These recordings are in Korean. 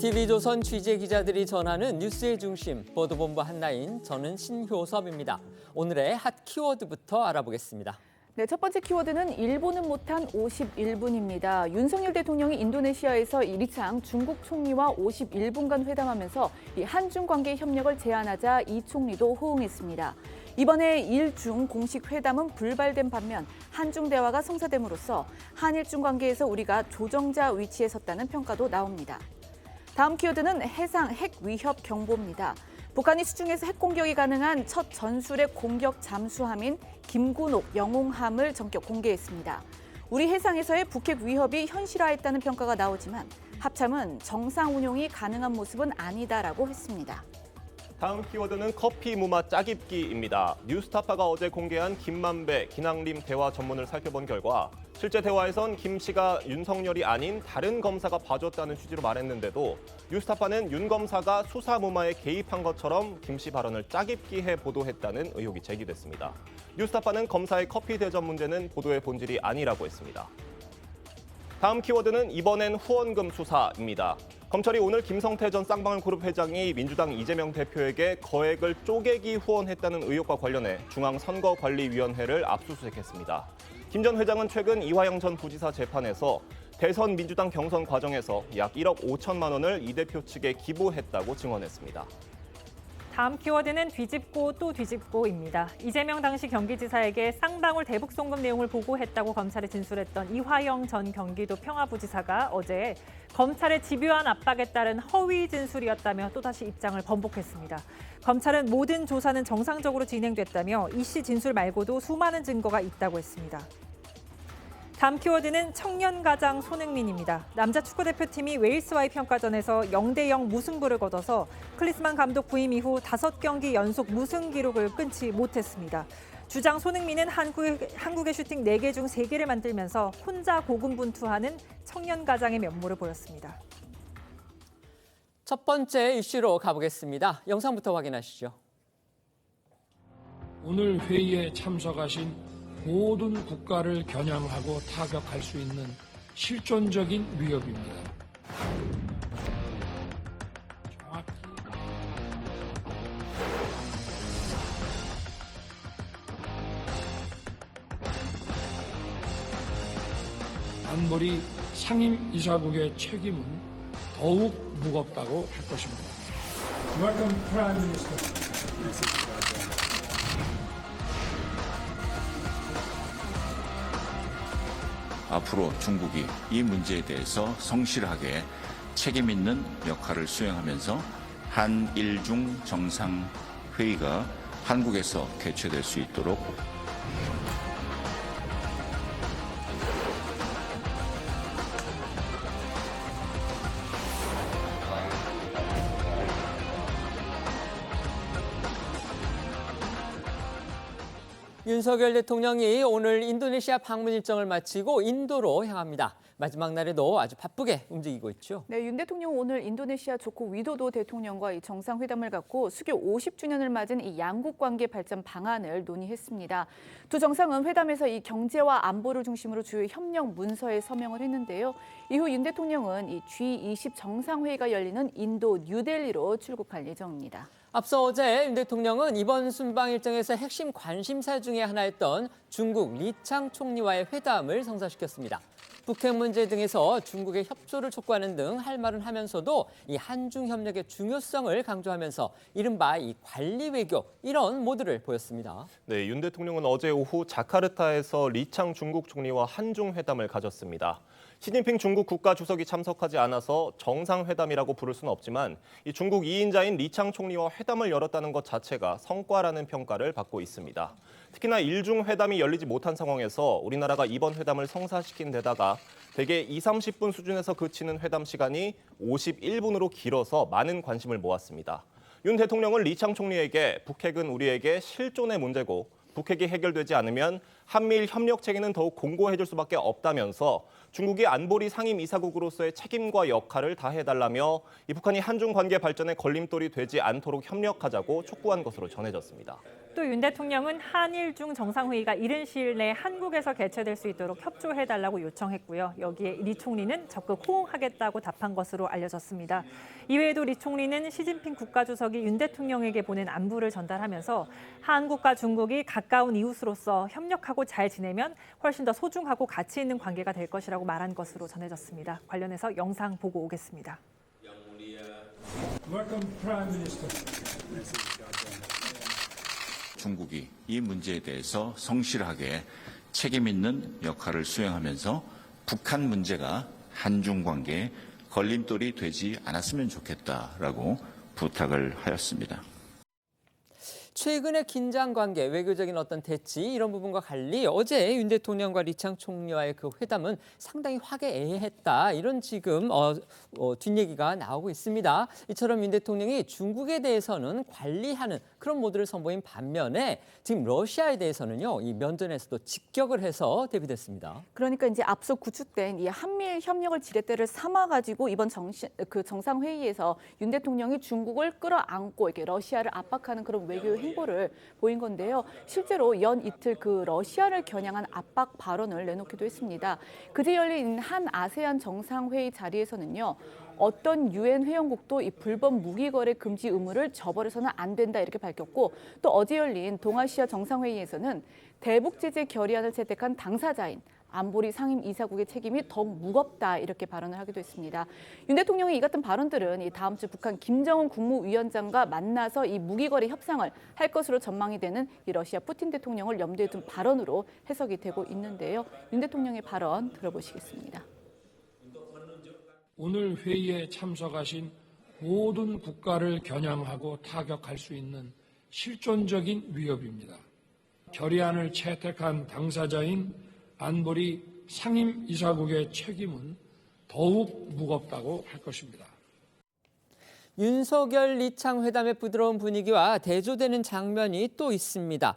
TV조선 취재 기자들이 전하는 뉴스의 중심, 보도본부 한라인, 저는 신효섭입니다. 오늘의 핫 키워드부터 알아보겠습니다. 네, 첫 번째 키워드는 일본은 못한 51분입니다. 윤석열 대통령이 인도네시아에서 리창 중국 총리와 51분간 회담하면서 한중 관계 협력을 제안하자 이 총리도 호응했습니다. 이번에 일중 공식 회담은 불발된 반면 한중 대화가 성사됨으로써 한일중 관계에서 우리가 조정자 위치에 섰다는 평가도 나옵니다. 다음 키워드는 해상 핵 위협 경보입니다. 북한이 수중에서 핵 공격이 가능한 첫 전술핵 공격 잠수함인 김군옥 영웅함을 전격 공개했습니다. 우리 해상에서의 북핵 위협이 현실화했다는 평가가 나오지만 합참은 정상 운용이 가능한 모습은 아니다라고 했습니다. 다음 키워드는 커피 무맛 짜깁기입니다. 뉴스타파가 어제 공개한 김만배, 기낭림 대화 전문을 살펴본 결과 실제 대화에선 김 씨가 윤석열이 아닌 다른 검사가 봐줬다는 취지로 말했는데도 뉴스타파는 윤 검사가 수사 무마에 개입한 것처럼 김 씨 발언을 짜깁기해 보도했다는 의혹이 제기됐습니다. 뉴스타파는 검사의 커피 대접 문제는 보도의 본질이 아니라고 했습니다. 다음 키워드는 이번엔 후원금 수사입니다. 검찰이 오늘 김성태 전 쌍방울그룹 회장이 민주당 이재명 대표에게 거액을 쪼개기 후원했다는 의혹과 관련해 중앙선거관리위원회를 압수수색했습니다. 김 전 회장은 최근 이화영 전 부지사 재판에서 대선 민주당 경선 과정에서 약 1억 5천만 원을 이 대표 측에 기부했다고 증언했습니다. 다음 키워드는 뒤집고 또 뒤집고입니다. 이재명 당시 경기지사에게 쌍방울 대북 송금 내용을 보고했다고 검찰에 진술했던 이화영 전 경기도 평화부지사가 어제 검찰의 집요한 압박에 따른 허위 진술이었다며 또다시 입장을 번복했습니다. 검찰은 모든 조사는 정상적으로 진행됐다며 이 씨 진술 말고도 수많은 증거가 있다고 했습니다. 다음 키워드는 청년가장 손흥민입니다. 남자 축구대표팀이 웨일스와의 평가전에서 0대0 무승부를 거둬서 클리스만 감독 부임 이후 5경기 연속 무승 기록을 끊지 못했습니다. 주장 손흥민은 한국의 슈팅 4개 중 3개를 만들면서 혼자 고군분투하는 청년가장의 면모를 보였습니다. 첫 번째 이슈로 가보겠습니다. 영상부터 확인하시죠. 오늘 회의에 참석하신 모든 국가를 겨냥하고 타격할 수 있는 실존적인 위협입니다. 정확히 안보리 상임이사국의 책임은 더욱 무겁다고 할 것입니다. Welcome, Prime Minister. 앞으로 중국이 이 문제에 대해서 성실하게 책임 있는 역할을 수행하면서 한일중 정상회의가 한국에서 개최될 수 있도록 윤석열 대통령이 오늘 인도네시아 방문 일정을 마치고 인도로 향합니다. 마지막 날에도 아주 바쁘게 움직이고 있죠. 네, 윤 대통령 오늘 인도네시아 조코 위도도 대통령과 이 정상회담을 갖고 수교 50주년을 맞은 이 양국 관계 발전 방안을 논의했습니다. 두 정상은 회담에서 이 경제와 안보를 중심으로 주요 협력 문서에 서명을 했는데요. 이후 윤 대통령은 이 G20 정상회의가 열리는 인도 뉴델리로 출국할 예정입니다. 앞서 어제 윤 대통령은 이번 순방 일정에서 핵심 관심사 중에 하나였던 중국 리창 총리와의 회담을 성사시켰습니다. 북핵 문제 등에서 중국의 협조를 촉구하는 등 할 말은 하면서도 이 한중 협력의 중요성을 강조하면서 이른바 이 관리 외교 이런 모드를 보였습니다. 네, 윤 대통령은 어제 오후 자카르타에서 리창 중국 총리와 한중 회담을 가졌습니다. 시진핑 중국 국가주석이 참석하지 않아서 정상회담이라고 부를 수는 없지만 이 중국 2인자인 리창 총리와 회담을 열었다는 것 자체가 성과라는 평가를 받고 있습니다. 특히나 일중 회담이 열리지 못한 상황에서 우리나라가 이번 회담을 성사시킨 데다가 대개 20-30분 수준에서 그치는 회담 시간이 51분으로 길어서 많은 관심을 모았습니다. 윤 대통령은 리창 총리에게 북핵은 우리에게 실존의 문제고 북핵이 해결되지 않으면 한미일 협력 체계는 더욱 공고해질 수밖에 없다면서 중국이 안보리 상임이사국으로서의 책임과 역할을 다해달라며 이 북한이 한중 관계 발전에 걸림돌이 되지 않도록 협력하자고 촉구한 것으로 전해졌습니다. 또 윤 대통령은 한일 중 정상회의가 이른 시일 내에 한국에서 개최될 수 있도록 협조해달라고 요청했고요. 여기에 리 총리는 적극 호응하겠다고 답한 것으로 알려졌습니다. 이외에도 리 총리는 시진핑 국가주석이 윤 대통령에게 보낸 안부를 전달하면서 한국과 중국이 가까운 이웃으로서 협력하고 잘 지내면 훨씬 더 소중하고 가치 있는 관계가 될 것이라고 말한 것으로 전해졌습니다. 관련해서 영상 보고 오겠습니다. Welcome, Prime Minister. 중국이 이 문제에 대해서 성실하게 책임 있는 역할을 수행하면서 북한 문제가 한중 관계에 걸림돌이 되지 않았으면 좋겠다라고 부탁을 하였습니다. 최근의 긴장 관계, 외교적인 어떤 대치 이런 부분과 달리 어제 윤 대통령과 리창 총리와의 그 회담은 상당히 화기애애했다. 이런 지금 뒷얘기가 나오고 있습니다. 이처럼 윤 대통령이 중국에 대해서는 관리하는 그런 모드를 선보인 반면에 지금 러시아에 대해서는요, 이 면전에서도 직격을 해서 대비됐습니다. 그러니까 이제 앞서 구축된 이 한미일 협력을 지렛대를 삼아가지고 이번 정상회의에서 윤 대통령이 중국을 끌어안고 이렇게 러시아를 압박하는 그런 외교 행보를 보인 건데요. 실제로 연 이틀 그 러시아를 겨냥한 압박 발언을 내놓기도 했습니다. 그제 열린 한 아세안 정상회의 자리에서는요. 어떤 유엔 회원국도 이 불법 무기 거래 금지 의무를 저버려서는 안 된다 이렇게 밝혔고 또 어제 열린 동아시아 정상회의에서는 대북 제재 결의안을 채택한 당사자인 안보리 상임이사국의 책임이 더욱 무겁다 이렇게 발언을 하기도 했습니다. 윤 대통령의 이 같은 발언들은 이 다음 주 북한 김정은 국무위원장과 만나서 이 무기거래 협상을 할 것으로 전망이 되는 이 러시아 푸틴 대통령을 염두에 둔 발언으로 해석이 되고 있는데요. 윤 대통령의 발언 들어보시겠습니다. 오늘 회의에 참석하신 모든 국가를 겨냥하고 타격할 수 있는 실존적인 위협입니다. 결의안을 채택한 당사자인 안보리 상임이사국의 책임은 더욱 무겁다고 할 것입니다. 윤석열 리창 회담의 부드러운 분위기와 대조되는 장면이 또 있습니다.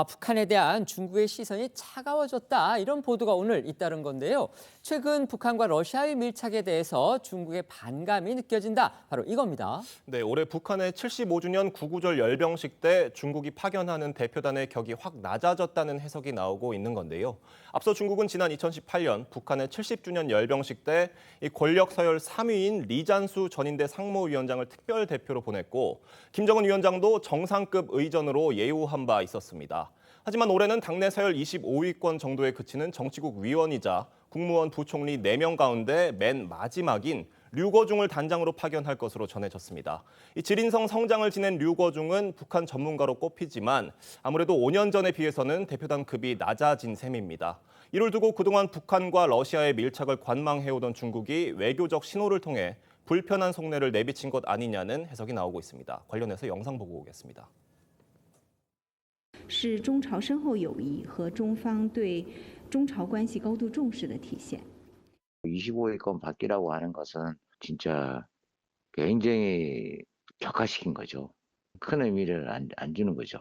북한에 대한 중국의 시선이 차가워졌다 이런 보도가 오늘 잇따른 건데요. 최근 북한과 러시아의 밀착에 대해서 중국의 반감이 느껴진다. 바로 이겁니다. 네, 올해 북한의 75주년 구구절 열병식 때 중국이 파견하는 대표단의 격이 확 낮아졌다는 해석이 나오고 있는 건데요. 앞서 중국은 지난 2018년 북한의 70주년 열병식 때 이 권력 서열 3위인 리잔수 전인대 상무위원장을 특별 대표로 보냈고 김정은 위원장도 정상급 의전으로 예우한 바 있었습니다. 하지만 올해는 당내 서열 25위권 정도에 그치는 정치국 위원이자 국무원 부총리 4명 가운데 맨 마지막인 류거중을 단장으로 파견할 것으로 전해졌습니다. 이 질인성 성장을 지낸 류거중은 북한 전문가로 꼽히지만 아무래도 5년 전에 비해서는 대표단급이 낮아진 셈입니다. 이를 두고 그동안 북한과 러시아의 밀착을 관망해오던 중국이 외교적 신호를 통해 불편한 속내를 내비친 것 아니냐는 해석이 나오고 있습니다. 관련해서 영상 보고 오겠습니다. 是中朝深厚友谊和中方对中朝关系高度重视的体现。 25위권 받기라고 하는 것은 진짜 굉장히 격화시킨 거죠. 큰 의미를 안 주는 거죠.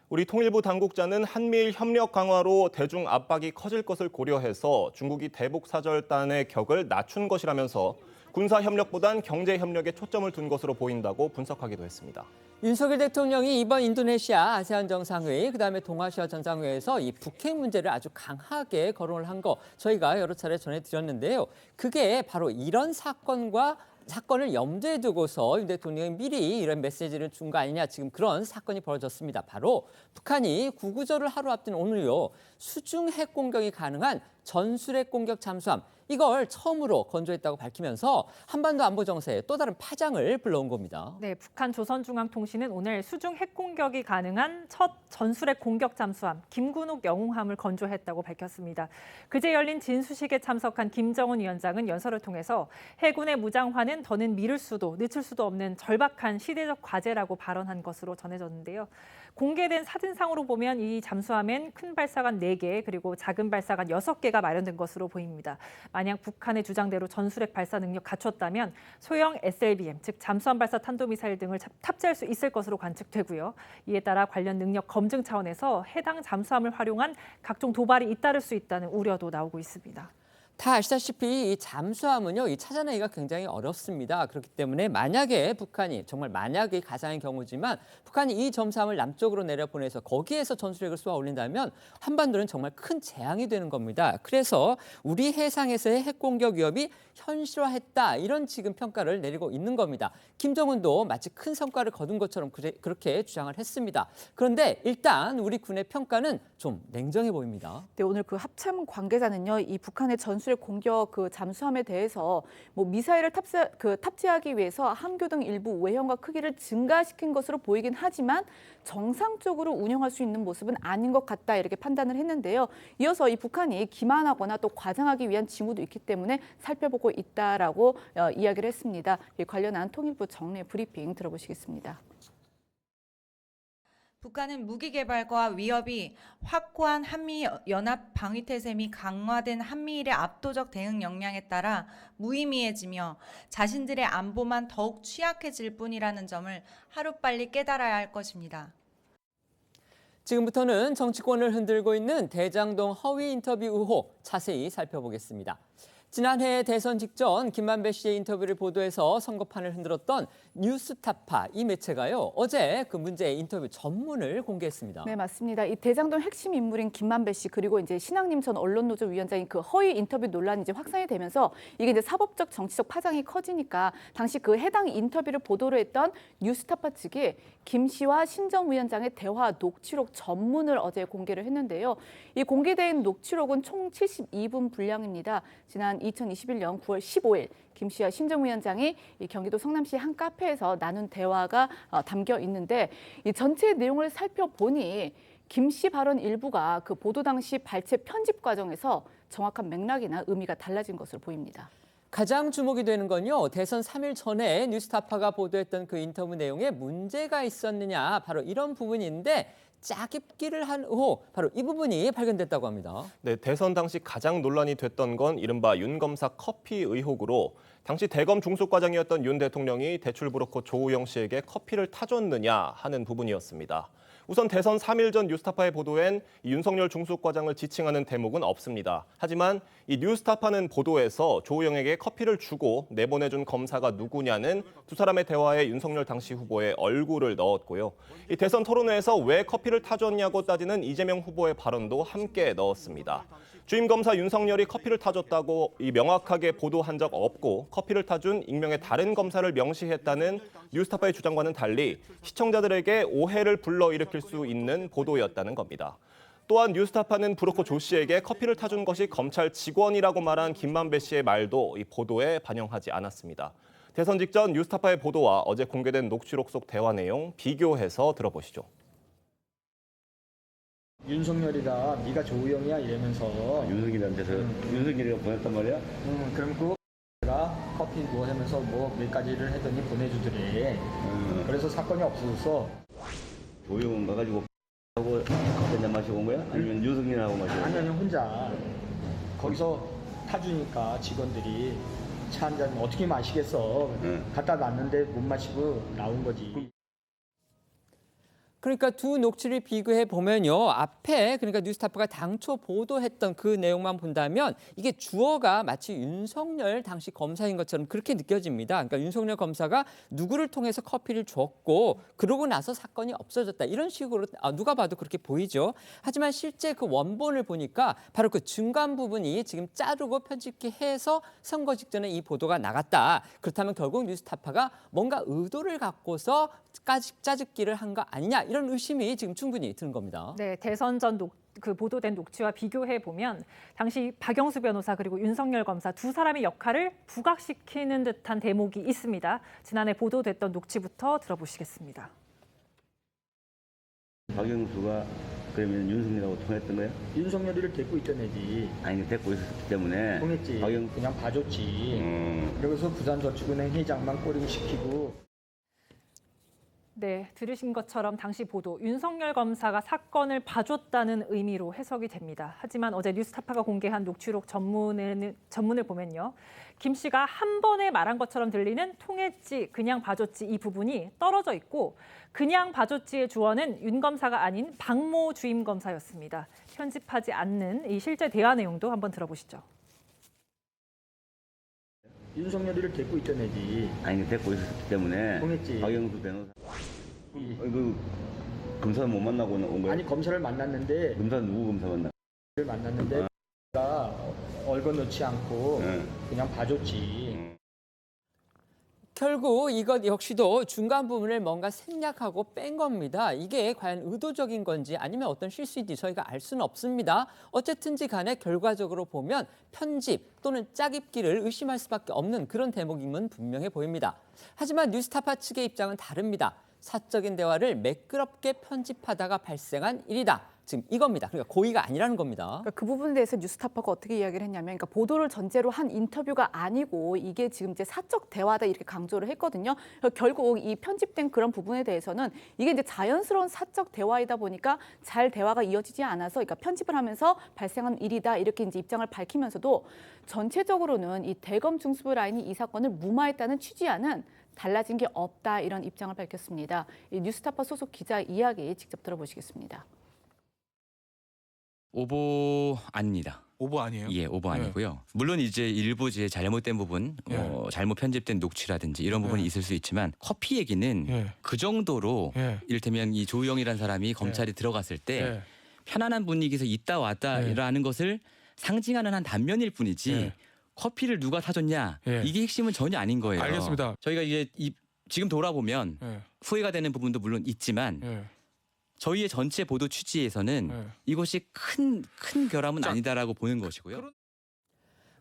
우리 통일부 당국자는 한미일 협력 강화로 대중 압박이 커질 것을 고려해서 중국이 대북사절단의 격을 낮춘 것이라면서 군사협력보단 경제협력에 초점을 둔 것으로 보인다고 분석하기도 했습니다. 윤석열 대통령이 이번 인도네시아 아세안 정상회의, 그다음에 동아시아 정상회의에서 이 북핵 문제를 아주 강하게 거론을 한 거 저희가 여러 차례 전해드렸는데요. 그게 바로 이런 사건을 염두에 두고서 윤 대통령이 미리 이런 메시지를 준 거 아니냐, 지금 그런 사건이 벌어졌습니다. 바로 북한이 구구절을 하루 앞둔 오늘요, 수중 핵 공격이 가능한 전술핵 공격 잠수함, 이걸 처음으로 건조했다고 밝히면서 한반도 안보 정세에 또 다른 파장을 불러온 겁니다. 네, 북한 조선중앙통신은 오늘 수중 핵 공격이 가능한 첫 전술핵 공격 잠수함 김군옥 영웅함을 건조했다고 밝혔습니다. 그제 열린 진수식에 참석한 김정은 위원장은 연설을 통해서 해군의 무장화는 더는 미룰 수도 늦출 수도 없는 절박한 시대적 과제라고 발언한 것으로 전해졌는데요. 공개된 사진상으로 보면 이 잠수함엔 큰 발사관 4개 그리고 작은 발사관 6개가 전제가 마련된 것으로 보입니다. 만약 북한의 주장대로 전술핵 발사 능력 갖췄다면 소형 SLBM, 즉 잠수함 발사 탄도미사일 등을 탑재할 수 있을 것으로 관측되고요. 이에 따라 관련 능력 검증 차원에서 해당 잠수함을 활용한 각종 도발이 잇따를 수 있다는 우려도 나오고 있습니다. 다 아시다시피 이 잠수함은요, 이 찾아내기가 굉장히 어렵습니다. 그렇기 때문에 만약에 북한이, 정말 만약에 가상의 경우지만 북한이 이 잠수함을 남쪽으로 내려보내서 거기에서 전술핵을 쏘아 올린다면 한반도는 정말 큰 재앙이 되는 겁니다. 그래서 우리 해상에서의 핵 공격 위협이 현실화했다, 이런 지금 평가를 내리고 있는 겁니다. 김정은도 마치 큰 성과를 거둔 것처럼 그렇게 주장을 했습니다. 그런데 일단 우리 군의 평가는 좀 냉정해 보입니다. 네, 오늘 그 합참 관계자는요, 이 북한의 전술핵 공격 그 잠수함에 대해서 뭐 미사일을 탑재하기 위해서 함교 등 일부 외형과 크기를 증가시킨 것으로 보이긴 하지만 정상적으로 운영할 수 있는 모습은 아닌 것 같다, 이렇게 판단을 했는데요. 이어서 이 북한이 기만하거나 또 과장하기 위한 징후도 있기 때문에 살펴보고 있다라고 이야기를 했습니다. 이 관련한 통일부 정례 브리핑 들어보시겠습니다. 북한은 무기 개발과 위협이 확고한 한미 연합 방위태세미 강화된 한미일의 압도적 대응 역량에 따라 무의미해지며 자신들의 안보만 더욱 취약해질 뿐이라는 점을 하루빨리 깨달아야 할 것입니다. 지금부터는 정치권을 흔들고 있는 대장동 허위 인터뷰 의혹 자세히 살펴보겠습니다. 지난해 대선 직전 김만배 씨의 인터뷰를 보도해서 선거판을 흔들었던 뉴스타파, 이 매체가요, 어제 그 문제의 인터뷰 전문을 공개했습니다. 네, 맞습니다. 이 대장동 핵심 인물인 김만배 씨, 그리고 이제 신학님 전 언론노조 위원장인 그 허위 인터뷰 논란이 이제 확산이 되면서 이게 이제 사법적 정치적 파장이 커지니까 당시 그 해당 인터뷰를 보도로 했던 뉴스타파 측이 김 씨와 신 전 위원장의 대화 녹취록 전문을 어제 공개를 했는데요. 이 공개된 녹취록은 총 72분 분량입니다. 지난 2021년 9월 15일 김 씨와 신 전 위원장이 이 경기도 성남시 한 카페에서 나눈 대화가 담겨 있는데, 이 전체 내용을 살펴보니 김 씨 발언 일부가 그 보도 당시 발췌 편집 과정에서 정확한 맥락이나 의미가 달라진 것으로 보입니다. 가장 주목이 되는 건요, 대선 3일 전에 뉴스타파가 보도했던 그 인터뷰 내용에 문제가 있었느냐, 바로 이런 부분인데 짜깁기를 한 의혹, 바로 이 부분이 발견됐다고 합니다. 네, 대선 당시 가장 논란이 됐던 건 이른바 윤 검사 커피 의혹으로 당시 대검 중수과장이었던 윤 대통령이 대출 브로커 조우영 씨에게 커피를 타줬느냐 하는 부분이었습니다. 우선 대선 3일 전 뉴스타파의 보도엔 윤석열 중수과장을 지칭하는 대목은 없습니다. 하지만 이 뉴스타파는 보도에서 조우영에게 커피를 주고 내보내준 검사가 누구냐는 두 사람의 대화에 윤석열 당시 후보의 얼굴을 넣었고요. 이 대선 토론회에서 왜 커피를 타줬냐고 따지는 이재명 후보의 발언도 함께 넣었습니다. 주임 검사 윤석열이 커피를 타줬다고 명확하게 보도한 적 없고 커피를 타준 익명의 다른 검사를 명시했다는 뉴스타파의 주장과는 달리 시청자들에게 오해를 불러일으킬 수 있는 보도였다는 겁니다. 또한 뉴스타파는 브로커 조 씨에게 커피를 타준 것이 검찰 직원이라고 말한 김만배 씨의 말도 이 보도에 반영하지 않았습니다. 대선 직전 뉴스타파의 보도와 어제 공개된 녹취록 속 대화 내용 비교해서 들어보시죠. 윤석열이가 네가 조우영이야 이러면서 윤석열한테서 윤석열이가 보냈단 말이야? 그럼 그가 커피 뭐 하면서 뭐 몇 가지를 했더니 보내주더래. 그래서 사건이 없어졌어. 조우영은 가가지고 하고 커피 한잔 마시고 온 거야? 아니면 윤석열하고 마시고 온 거야? 아니 혼자 거기서 타주니까 직원들이 차 한 잔 어떻게 마시겠어. 갖다 놨는데 못 마시고 나온 거지. 그러니까 두 녹취를 비교해 보면요, 앞에 그러니까 뉴스타파가 당초 보도했던 그 내용만 본다면 이게 주어가 마치 윤석열 당시 검사인 것처럼 그렇게 느껴집니다. 그러니까 윤석열 검사가 누구를 통해서 커피를 줬고 그러고 나서 사건이 없어졌다, 이런 식으로 누가 봐도 그렇게 보이죠. 하지만 실제 그 원본을 보니까 바로 그 중간 부분이 지금 자르고 편집기 해서 선거 직전에 이 보도가 나갔다. 그렇다면 결국 뉴스타파가 뭔가 의도를 갖고서 짜집기를 한 거 아니냐, 이런 의심이 지금 충분히 드는 겁니다. 네, 대선 전 그 보도된 녹취와 비교해 보면 당시 박영수 변호사 그리고 윤석열 검사 두 사람의 역할을 부각시키는 듯한 대목이 있습니다. 지난해 보도됐던 녹취부터 들어보시겠습니다. 박영수가 그러면 윤석열하고 통했던 거야? 윤석열이를 데리고 있던 애지. 아니 데리고 있었기 때문에 통했지. 그냥 봐줬지. 그래서 부산저축은행 회장만 꼬리고 시키고. 네, 들으신 것처럼 당시 보도 윤석열 검사가 사건을 봐줬다는 의미로 해석이 됩니다. 하지만 어제 뉴스타파가 공개한 녹취록 전문을 보면요. 김 씨가 한 번에 말한 것처럼 들리는 통했지, 그냥 봐줬지 이 부분이 떨어져 있고 그냥 봐줬지의 주어는 윤 검사가 아닌 박모 주임 검사였습니다. 편집하지 않는 이 실제 대화 내용도 한번 들어보시죠. 윤석열이를 데리고 있던 애지. 아니 데리고 있었기 때문에 통했지. 박영수 변호사 그 검사 못 만나고 온 거예요? 아니 검사를 만났는데 검사 누구 검사 만나? 가 얼거놓지 않고 네. 그냥 봐줬지. 결국 이것 역시도 중간 부분을 뭔가 생략하고 뺀 겁니다. 이게 과연 의도적인 건지 아니면 어떤 실수인지 저희가 알 수는 없습니다. 어쨌든지 간에 결과적으로 보면 편집 또는 짜깁기를 의심할 수밖에 없는 그런 대목임은 분명해 보입니다. 하지만 뉴스타파 측의 입장은 다릅니다. 사적인 대화를 매끄럽게 편집하다가 발생한 일이다. 지금 이겁니다. 그러니까 고의가 아니라는 겁니다. 그러니까 그 부분에 대해서 뉴스타파가 어떻게 이야기를 했냐면, 그러니까 보도를 전제로 한 인터뷰가 아니고 이게 지금 이제 사적 대화다 이렇게 강조를 했거든요. 결국 이 편집된 그런 부분에 대해서는 이게 이제 자연스러운 사적 대화이다 보니까 잘 대화가 이어지지 않아서, 그러니까 편집을 하면서 발생한 일이다 이렇게 이제 입장을 밝히면서도 전체적으로는 이 대검 중수부 라인이 이 사건을 무마했다는 취지와는 달라진 게 없다 이런 입장을 밝혔습니다. 이 뉴스타파 소속 기자 이야기 직접 들어보시겠습니다. 오보 아닙니다. 오보 아니에요? 예, 오보 아니고요. 물론 이제 일부 제 잘못된 부분, 잘못 편집된 녹취라든지 이런 부분이 있을 수 있지만 커피 얘기는 그 정도로 이를테면 이 조우영이라는 사람이 검찰에 들어갔을 때 편안한 분위기에서 있다 왔다라는 것을 상징하는 한 단면일 뿐이지 커피를 누가 사줬냐 이게 핵심은 전혀 아닌 거예요. 알겠습니다. 저희가 이제 지금 돌아보면 후회가 되는 부분도 물론 있지만 저희의 전체 보도 취지에서는 이것이 큰 결함은 아니다라고 보는 것이고요.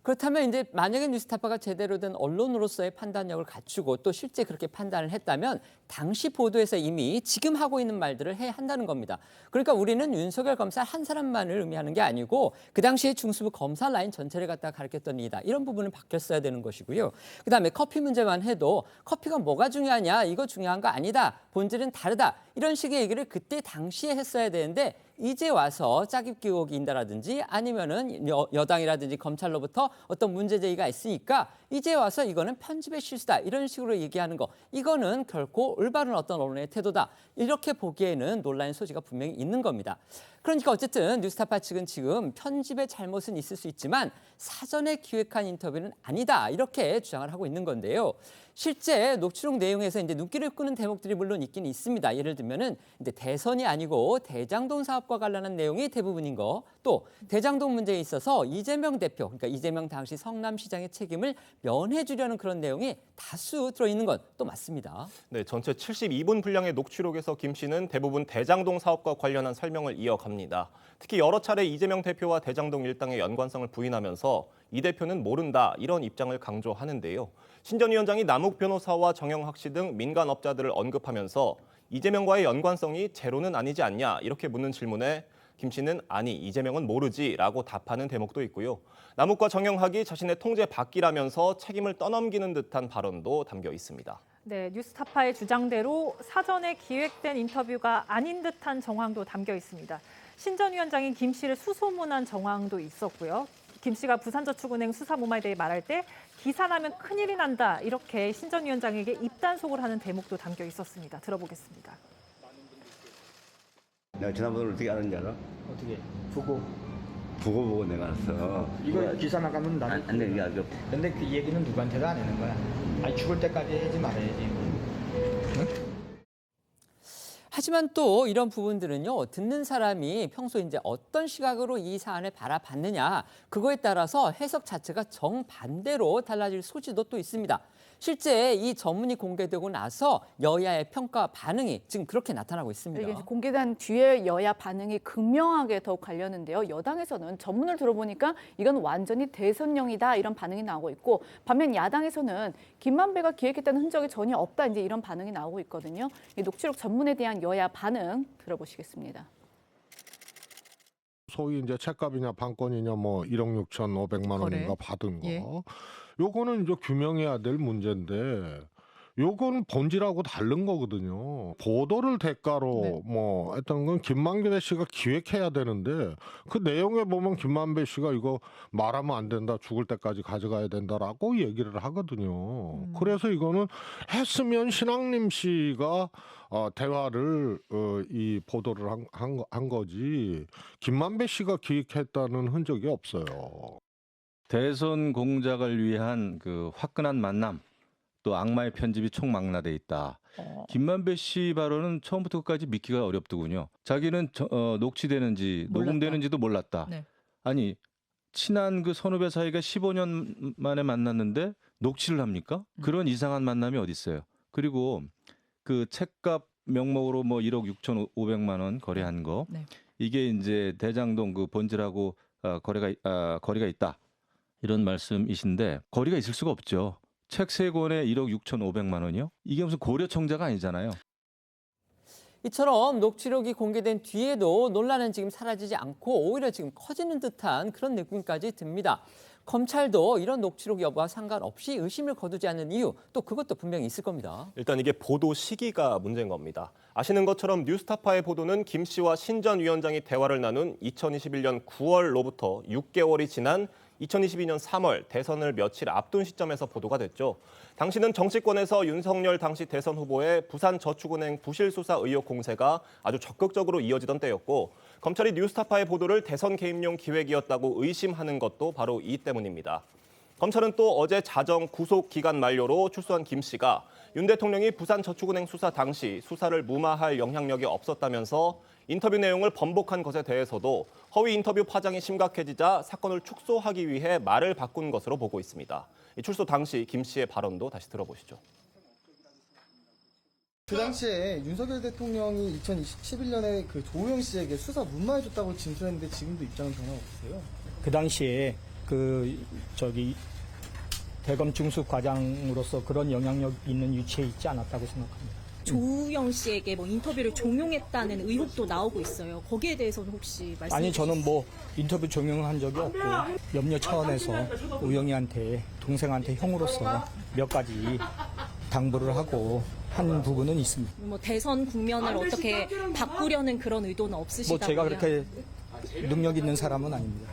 그렇다면 이제 만약에 뉴스타파가 제대로 된 언론으로서의 판단력을 갖추고 또 실제 그렇게 판단을 했다면 당시 보도에서 이미 지금 하고 있는 말들을 해야 한다는 겁니다. 그러니까 우리는 윤석열 검사 한 사람만을 의미하는 게 아니고 그 당시에 중수부 검사 라인 전체를 갖다가 가르쳤던 일이다. 이런 부분은 바뀌었어야 되는 것이고요. 그다음에 커피 문제만 해도 커피가 뭐가 중요하냐, 이거 중요한 거 아니다, 본질은 다르다, 이런 식의 얘기를 그때 당시에 했어야 되는데 이제 와서 짜깁기 의혹이 있다라든지 아니면은 여당이라든지 검찰로부터 어떤 문제 제기가 있으니까 이제 와서 이거는 편집의 실수다 이런 식으로 얘기하는 거, 이거는 결코 올바른 어떤 언론의 태도다 이렇게 보기에는 논란의 소지가 분명히 있는 겁니다. 그러니까 어쨌든 뉴스타파 측은 지금 편집의 잘못은 있을 수 있지만 사전에 기획한 인터뷰는 아니다 이렇게 주장을 하고 있는 건데요. 실제 녹취록 내용에서 이제 눈길을 끄는 대목들이 물론 있긴 있습니다. 예를 들면은 이제 대선이 아니고 대장동 사업과 관련한 내용이 대부분인 거, 또 대장동 문제에 있어서 이재명 대표, 그러니까 이재명 당시 성남시장의 책임을 면해주려는 그런 내용이 다수 들어있는 건 또 맞습니다. 네, 전체 72분 분량의 녹취록에서 김 씨는 대부분 대장동 사업과 관련한 설명을 이어갑니다. 특히 여러 차례 이재명 대표와 대장동 일당의 연관성을 부인하면서 이 대표는 모른다 이런 입장을 강조하는데요. 신 전 위원장이 남욱 변호사와 정영학 씨 등 민간업자들을 언급하면서 이재명과의 연관성이 제로는 아니지 않냐 이렇게 묻는 질문에 김 씨는 아니 이재명은 모르지라고 답하는 대목도 있고요. 남욱과 정영학이 자신의 통제 밖이라면서 책임을 떠넘기는 듯한 발언도 담겨 있습니다. 네, 뉴스타파의 주장대로 사전에 기획된 인터뷰가 아닌 듯한 정황도 담겨 있습니다. 신 전 위원장이 김 씨를 수소문한 정황도 있었고요. 김 씨가 부산저축은행 수사무마에 대해 말할 때 기사 나면 큰일이 난다 이렇게 신 전 위원장에게 입단속을 하는 대목도 담겨 있었습니다. 들어보겠습니다. 내가 전화번호를 어떻게 알았는지 알아? 어떻게? 보고 내가 알았어. 이거 기사 나가면 나는 안 되는 게 아니고. 근데 그 얘기는 누구한테도 안 하는 거야. 아니 죽을 때까지 하지 말아야지. 응? 하지만 또 이런 부분들은요, 듣는 사람이 평소에 이제 어떤 시각으로 이 사안을 바라봤느냐, 그거에 따라서 해석 자체가 정반대로 달라질 소지도 또 있습니다. 실제 이 전문이 공개되고 나서 여야의 평가 반응이 지금 그렇게 나타나고 있습니다. 이게 이제 공개된 뒤에 여야 반응이 극명하게 더욱 갈렸는데요. 여당에서는 전문을 들어보니까 이건 완전히 대선용이다 이런 반응이 나오고 있고, 반면 야당에서는 김만배가 기획했다는 흔적이 전혀 없다 이제 이런 반응이 나오고 있거든요. 이 녹취록 전문에 대한 여야 반응 들어보시겠습니다. 소위 이제 책값이냐 판권이냐 뭐 1억 6,500만 원인가 받은 거. 요거는 이제 규명해야 될 문제인데 요건 본질하고 다른 거거든요. 보도를 대가로 뭐 했던 건 김만배 씨가 기획해야 되는데 그 내용에 보면 김만배 씨가 이거 말하면 안 된다, 죽을 때까지 가져가야 된다라고 얘기를 하거든요. 그래서 이거는 했으면 신앙림 씨가 대화를 이 보도를 한 거지 김만배 씨가 기획했다는 흔적이 없어요. 대선 공작을 위한 그 화끈한 만남, 또 악마의 편집이 총망라돼 있다. 김만배 씨 발언은 처음부터 끝까지 믿기가 어렵더군요. 자기는 녹취되는지 녹음되는지도 몰랐다. 네. 아니 친한 그 선후배 사이가 15년 만에 만났는데 녹취를 합니까? 그런 이상한 만남이 어디 있어요? 그리고 그 책값 명목으로 뭐 1억 6,500만 원 거래한 거, 이게 이제 대장동 그 본질하고 거리가 있다. 이런 말씀이신데 거리가 있을 수가 없죠. 책 3권에 1억 6,500만 원이요? 이게 무슨 고려청자가 아니잖아요. 이처럼 녹취록이 공개된 뒤에도 논란은 지금 사라지지 않고 오히려 지금 커지는 듯한 그런 느낌까지 듭니다. 검찰도 이런 녹취록 여부와 상관없이 의심을 거두지 않는 이유, 또 그것도 분명히 있을 겁니다. 일단 이게 보도 시기가 문제인 겁니다. 아시는 것처럼 뉴스타파의 보도는 김 씨와 신 전 위원장이 대화를 나눈 2021년 9월로부터 6개월이 지난 2022년 3월 대선을 며칠 앞둔 시점에서 보도가 됐죠. 당시는 정치권에서 윤석열 당시 대선 후보의 부산저축은행 부실 수사 의혹 공세가 아주 적극적으로 이어지던 때였고, 검찰이 뉴스타파의 보도를 대선 개입용 기획이었다고 의심하는 것도 바로 이 때문입니다. 검찰은 또 어제 자정 구속 기간 만료로 출소한 김 씨가 윤 대통령이 부산저축은행 수사 당시 수사를 무마할 영향력이 없었다면서 인터뷰 내용을 번복한 것에 대해서도 허위 인터뷰 파장이 심각해지자 사건을 축소하기 위해 말을 바꾼 것으로 보고 있습니다. 출소 당시 김 씨의 발언도 다시 들어보시죠. 그 당시에 윤석열 대통령이 2011년에 그 조우영 씨에게 수사 무마해줬다고 진술했는데 지금도 입장은 변화 없으세요? 그 당시에 대검 중수 과장으로서 그런 영향력 있는 위치에 있지 않았다고 생각합니다. 조우영 씨에게 뭐 인터뷰를 종용했다는 의혹도 나오고 있어요. 거기에 대해서는 혹시 말씀? 아니 저는 뭐 인터뷰 종용한 적이 없고 염려 차원에서 우영이한테 동생한테 형으로서 몇 가지 당부를 하고 한 부분은 있습니다. 뭐 대선 국면을 어떻게 바꾸려는 그런 의도는 없으시다고요? 뭐 제가 그렇게 능력 있는 사람은 아닙니다.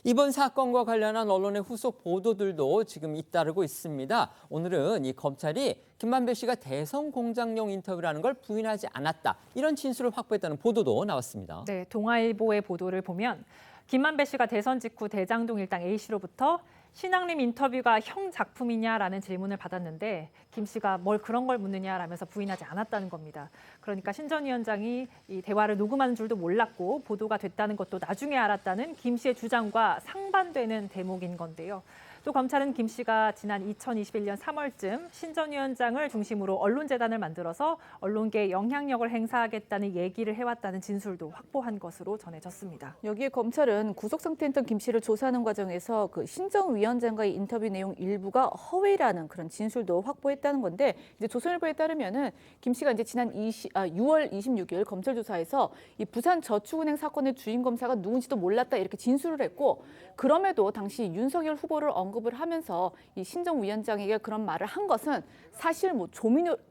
이번 사건과 관련한 언론의 후속 보도들도 지금 잇따르고 있습니다. 오늘은 이 검찰이 김만배 씨가 대선 공작용 인터뷰라는 걸 부인하지 않았다, 이런 진술을 확보했다는 보도도 나왔습니다. 네, 동아일보의 보도를 보면 김만배 씨가 대선 직후 대장동 일당 A씨로부터 신앙림 인터뷰가 형 작품이냐라는 질문을 받았는데 김 씨가 뭘 그런 걸 묻느냐라면서 부인하지 않았다는 겁니다. 그러니까 신 전 위원장이 이 대화를 녹음하는 줄도 몰랐고 보도가 됐다는 것도 나중에 알았다는 김 씨의 주장과 상반되는 대목인 건데요. 또 검찰은 김 씨가 지난 2021년 3월쯤 신 전 위원장을 중심으로 언론재단을 만들어서 언론계에 영향력을 행사하겠다는 얘기를 해왔다는 진술도 확보한 것으로 전해졌습니다. 여기에 검찰은 구속 상태였던 김 씨를 조사하는 과정에서 그 신 전 위원장과의 인터뷰 내용 일부가 허위라는 그런 진술도 확보했다는 건데, 이제 조선일보에 따르면은 김 씨가 이제 지난 6월 26일 검찰 조사에서 이 부산저축은행 사건의 주인 검사가 누군지도 몰랐다, 이렇게 진술을 했고, 그럼에도 당시 윤석열 후보를 언급을 하면서 이 신정 위원장에게 그런 말을 한 것은 사실 뭐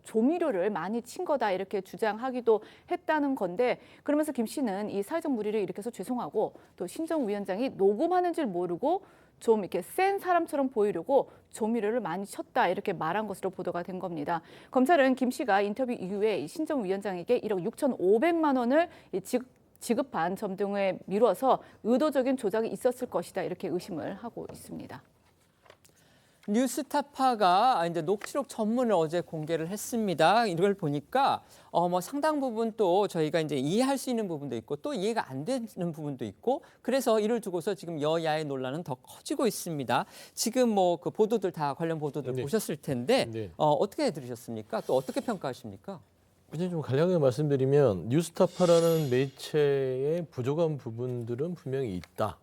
조미료를 많이 친 거다, 이렇게 주장하기도 했다는 건데, 그러면서 김 씨는 이 사회적 물의를 일으켜서 죄송하고, 또 신정 위원장이 녹음하는 줄 모르고 좀 이렇게 센 사람처럼 보이려고 조미료를 많이 쳤다, 이렇게 말한 것으로 보도가 된 겁니다. 검찰은 김 씨가 인터뷰 이후에 신정 위원장에게 1억 6,500만 원을 지급한 점 등에 미뤄서 의도적인 조작이 있었을 것이다, 이렇게 의심을 하고 있습니다. 뉴스타파가 이제 녹취록 전문을 어제 공개를 했습니다. 이걸 보니까 뭐 상당 부분 또 저희가 이제 이해할 수 있는 부분도 있고 또 이해가 안 되는 부분도 있고, 그래서 이를 두고서 지금 여야의 논란은 더 커지고 있습니다. 지금 뭐 그 보도들 다 관련 보도들 보셨을 텐데 어떻게 들으셨습니까? 또 어떻게 평가하십니까? 그냥 좀 간략하게 말씀드리면 뉴스타파라는 매체의 부족한 부분들은 분명히 있다.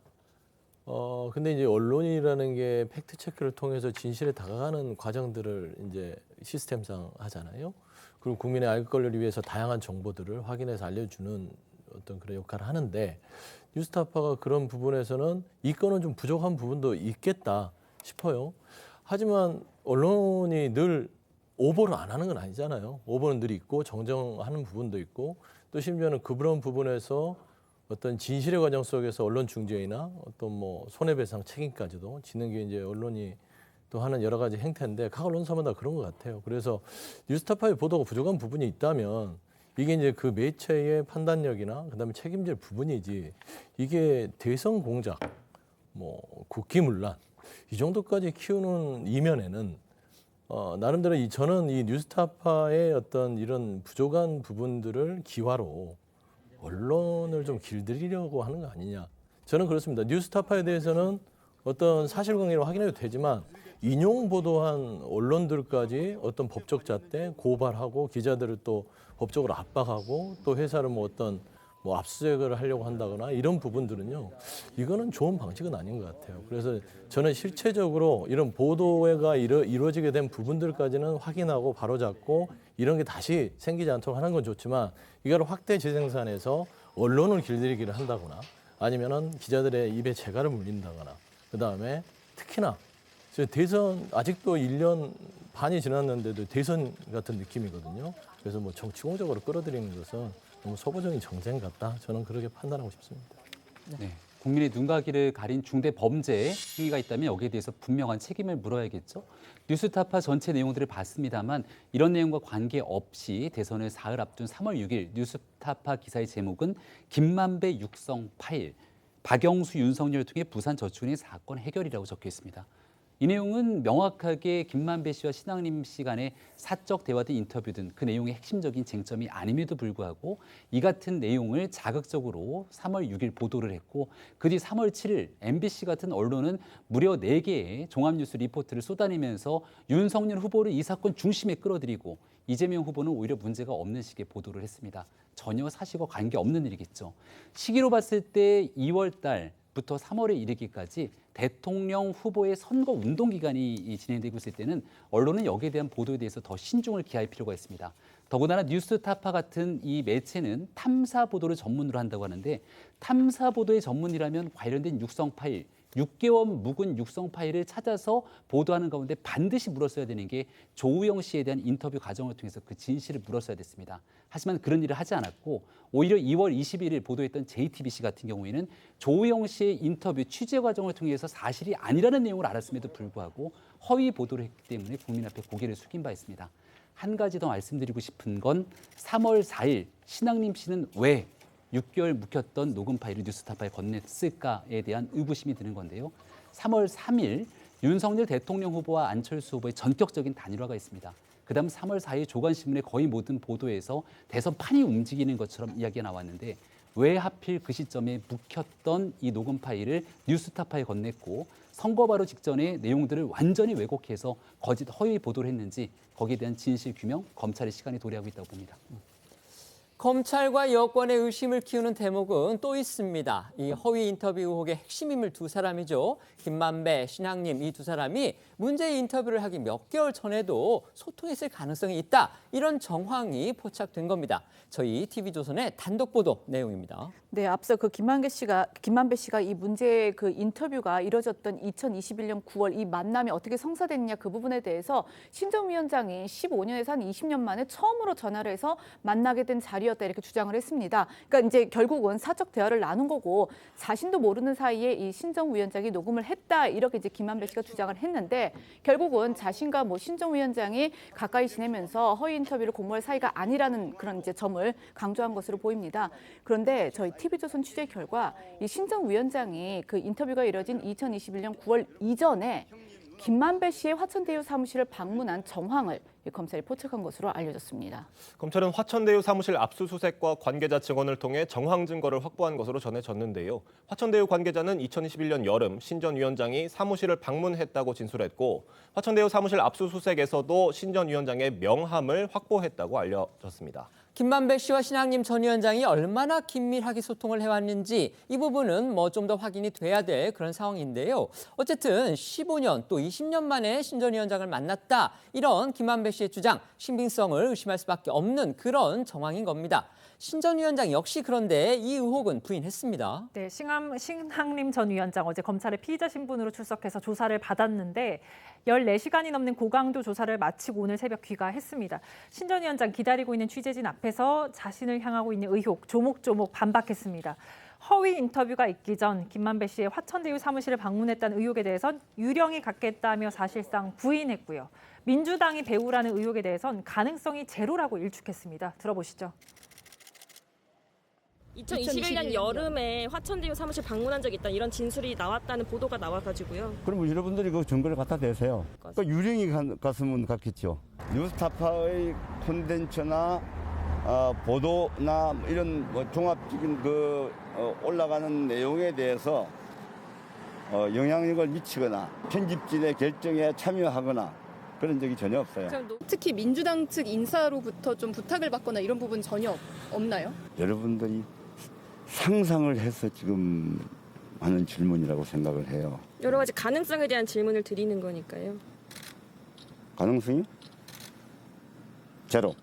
근데 이제 언론이라는 게 팩트 체크를 통해서 진실에 다가가는 과정들을 이제 시스템상 하잖아요. 그리고 국민의 알 권리를 위해서 다양한 정보들을 확인해서 알려주는 어떤 그런 역할을 하는데, 뉴스타파가 그런 부분에서는 이 건은 좀 부족한 부분도 있겠다 싶어요. 하지만 언론이 늘 오버를 안 하는 건 아니잖아요. 오버는 늘 있고 정정하는 부분도 있고 또 심지어는 그런 부분에서 어떤 진실의 과정 속에서 언론 중재나 어떤 뭐 손해배상 책임까지도 지는 게 이제 언론이 또 하는 여러 가지 행태인데 각 언론사마다 그런 것 같아요. 그래서 뉴스타파의 보도가 부족한 부분이 있다면 이게 이제 그 매체의 판단력이나 그다음에 책임질 부분이지 이게 대선 공작, 뭐 국기문란 이 정도까지 키우는 이면에는 나름대로 저는 이 뉴스타파의 어떤 이런 부족한 부분들을 기화로 언론을 좀 길들이려고 하는 거 아니냐. 저는 그렇습니다. 뉴스타파에 대해서는 어떤 사실관계를 확인해도 되지만 인용 보도한 언론들까지 어떤 법적 잣대 고발하고 기자들을 또 법적으로 압박하고 또 회사를 뭐 어떤 뭐 압수수색을 하려고 한다거나 이런 부분들은요. 이거는 좋은 방식은 아닌 것 같아요. 그래서 저는 실체적으로 이런 보도가 이루어지게 된 부분들까지는 확인하고 바로잡고 이런 게 다시 생기지 않도록 하는 건 좋지만 이걸 확대 재생산해서 언론을 길들이기를 한다거나 아니면은 기자들의 입에 재갈을 물린다거나 그다음에 특히나 대선 아직도 1년 반이 지났는데도 대선 같은 느낌이거든요. 그래서 뭐 정치공적으로 끌어들이는 것은 너무 소모적인 정쟁 같다. 저는 그렇게 판단하고 싶습니다. 네. 국민의 눈과 귀를 가린 중대 범죄 행위가 있다면 여기에 대해서 분명한 책임을 물어야겠죠. 뉴스타파 전체 내용들을 봤습니다만 이런 내용과 관계없이 대선을 사흘 앞둔 3월 6일 뉴스타파 기사의 제목은 김만배 육성 파일, 박영수 윤석열 통해 부산 저축은행 사건 해결이라고 적혀 있습니다. 이 내용은 명확하게 김만배 씨와 신앙림 씨 간의 사적 대화든 인터뷰든 그 내용의 핵심적인 쟁점이 아님에도 불구하고 이 같은 내용을 자극적으로 3월 6일 보도를 했고 그 뒤 3월 7일 MBC 같은 언론은 무려 4개의 종합뉴스 리포트를 쏟아내면서 윤석열 후보를 이 사건 중심에 끌어들이고 이재명 후보는 오히려 문제가 없는 식의 보도를 했습니다. 전혀 사실과 관계없는 일이겠죠. 시기로 봤을 때 2월 달부터 3월에 이르기까지 대통령 후보의 선거 운동 기간이 진행되고 있을 때는 언론은 여기에 대한 보도에 대해서 더 신중을 기할 필요가 있습니다. 더군다나 뉴스타파 같은 이 매체는 탐사 보도를 전문으로 한다고 하는데 탐사 보도의 전문이라면 관련된 육성 파일, 6개월 묵은 육성 파일을 찾아서 보도하는 가운데 반드시 물었어야 되는 게 조우영 씨에 대한 인터뷰 과정을 통해서 그 진실을 물었어야 됐습니다. 하지만 그런 일을 하지 않았고 오히려 2월 21일 보도했던 JTBC 같은 경우에는 조우영 씨의 인터뷰 취재 과정을 통해서 사실이 아니라는 내용을 알았음에도 불구하고 허위 보도를 했기 때문에 국민 앞에 고개를 숙인 바 있습니다. 한 가지 더 말씀드리고 싶은 건 3월 4일 신앙림 씨는 왜 6개월 묵혔던 녹음 파일을 뉴스타파에 건넸을까에 대한 의구심이 드는 건데요. 3월 3일 윤석열 대통령 후보와 안철수 후보의 전격적인 단일화가 있습니다. 그다음 3월 4일 조간신문의 거의 모든 보도에서 대선 판이 움직이는 것처럼 이야기가 나왔는데 왜 하필 그 시점에 묵혔던 이 녹음 파일을 뉴스타파에 건넸고 선거 바로 직전에 내용들을 완전히 왜곡해서 거짓 허위 보도를 했는지 거기에 대한 진실 규명 검찰의 시간이 도래하고 있다고 봅니다. 검찰과 여권의 의심을 키우는 대목은 또 있습니다. 이 허위 인터뷰 의혹의 핵심 인물 두 사람이죠. 김만배, 신앙림 이 두 사람이 문제의 인터뷰를 하기 몇 개월 전에도 소통했을 가능성이 있다. 이런 정황이 포착된 겁니다. 저희 TV조선의 단독 보도 내용입니다. 네, 앞서 그 김만배 씨가 이 문제의 그 인터뷰가 이뤄졌던 2021년 9월 이 만남이 어떻게 성사됐냐 그 부분에 대해서 신정위원장이 15년에서 한 20년 만에 처음으로 전화를 해서 만나게 된 자리였다 이렇게 주장을 했습니다. 그러니까 이제 결국은 사적 대화를 나눈 거고 자신도 모르는 사이에 이 신정위원장이 녹음을 했다 이렇게 이제 김만배 씨가 주장을 했는데 결국은 자신과 뭐 신정위원장이 가까이 지내면서 허위 인터뷰를 공모할 사이가 아니라는 그런 이제 점을 강조한 것으로 보입니다. 그런데 저희 TV조선 취재 결과 이 신정위원장이 그 인터뷰가 이뤄진 2021년 9월 이전에 김만배 씨의 화천대유 사무실을 방문한 정황을 검찰이 포착한 것으로 알려졌습니다. 검찰은 화천대유 사무실 압수수색과 관계자 증언을 통해 정황 증거를 확보한 것으로 전해졌는데요. 화천대유 관계자는 2021년 여름 신 전 위원장이 사무실을 방문했다고 진술했고 화천대유 사무실 압수수색에서도 신 전 위원장의 명함을 확보했다고 알려졌습니다. 김만배 씨와 신앙림 전 위원장이 얼마나 긴밀하게 소통을 해왔는지 이 부분은 뭐 좀 더 확인이 돼야 될 그런 상황인데요. 어쨌든 15년 또 20년 만에 신 전 위원장을 만났다. 이런 김만배 씨의 주장, 신빙성을 의심할 수밖에 없는 그런 정황인 겁니다. 신 전 위원장 역시 그런데 이 의혹은 부인했습니다. 네, 신학림 전 위원장 어제 검찰의 피의자 신분으로 출석해서 조사를 받았는데 14시간이 넘는 고강도 조사를 마치고 오늘 새벽 귀가했습니다. 신 전 위원장 기다리고 있는 취재진 앞에서 자신을 향하고 있는 의혹 조목조목 반박했습니다. 허위 인터뷰가 있기 전 김만배 씨의 화천대유 사무실을 방문했다는 의혹에 대해선 유령이 갖겠다며 사실상 부인했고요. 민주당이 배우라는 의혹에 대해선 가능성이 제로라고 일축했습니다. 들어보시죠. 2021년 여름에 화천대유 사무실 방문한 적이 있다 이런 진술이 나왔다는 보도가 나와가지고요. 그럼 여러분들이 그 증거를 갖다 대세요. 그 유령이 갔으면 갔겠죠. 뉴스타파의 콘텐츠나 보도나 이런 뭐 종합적인 올라가는 내용에 대해서 영향력을 미치거나 편집진의 결정에 참여하거나 그런 적이 전혀 없어요. 특히 민주당 측 인사로부터 좀 부탁을 받거나 이런 부분 전혀 없나요? 여러분들이 상상을 해서 지금 하는 질문이라고 생각을 해요. 여러 가지 가능성에 대한 질문을 드리는 거니까요. 가능성이? 제로.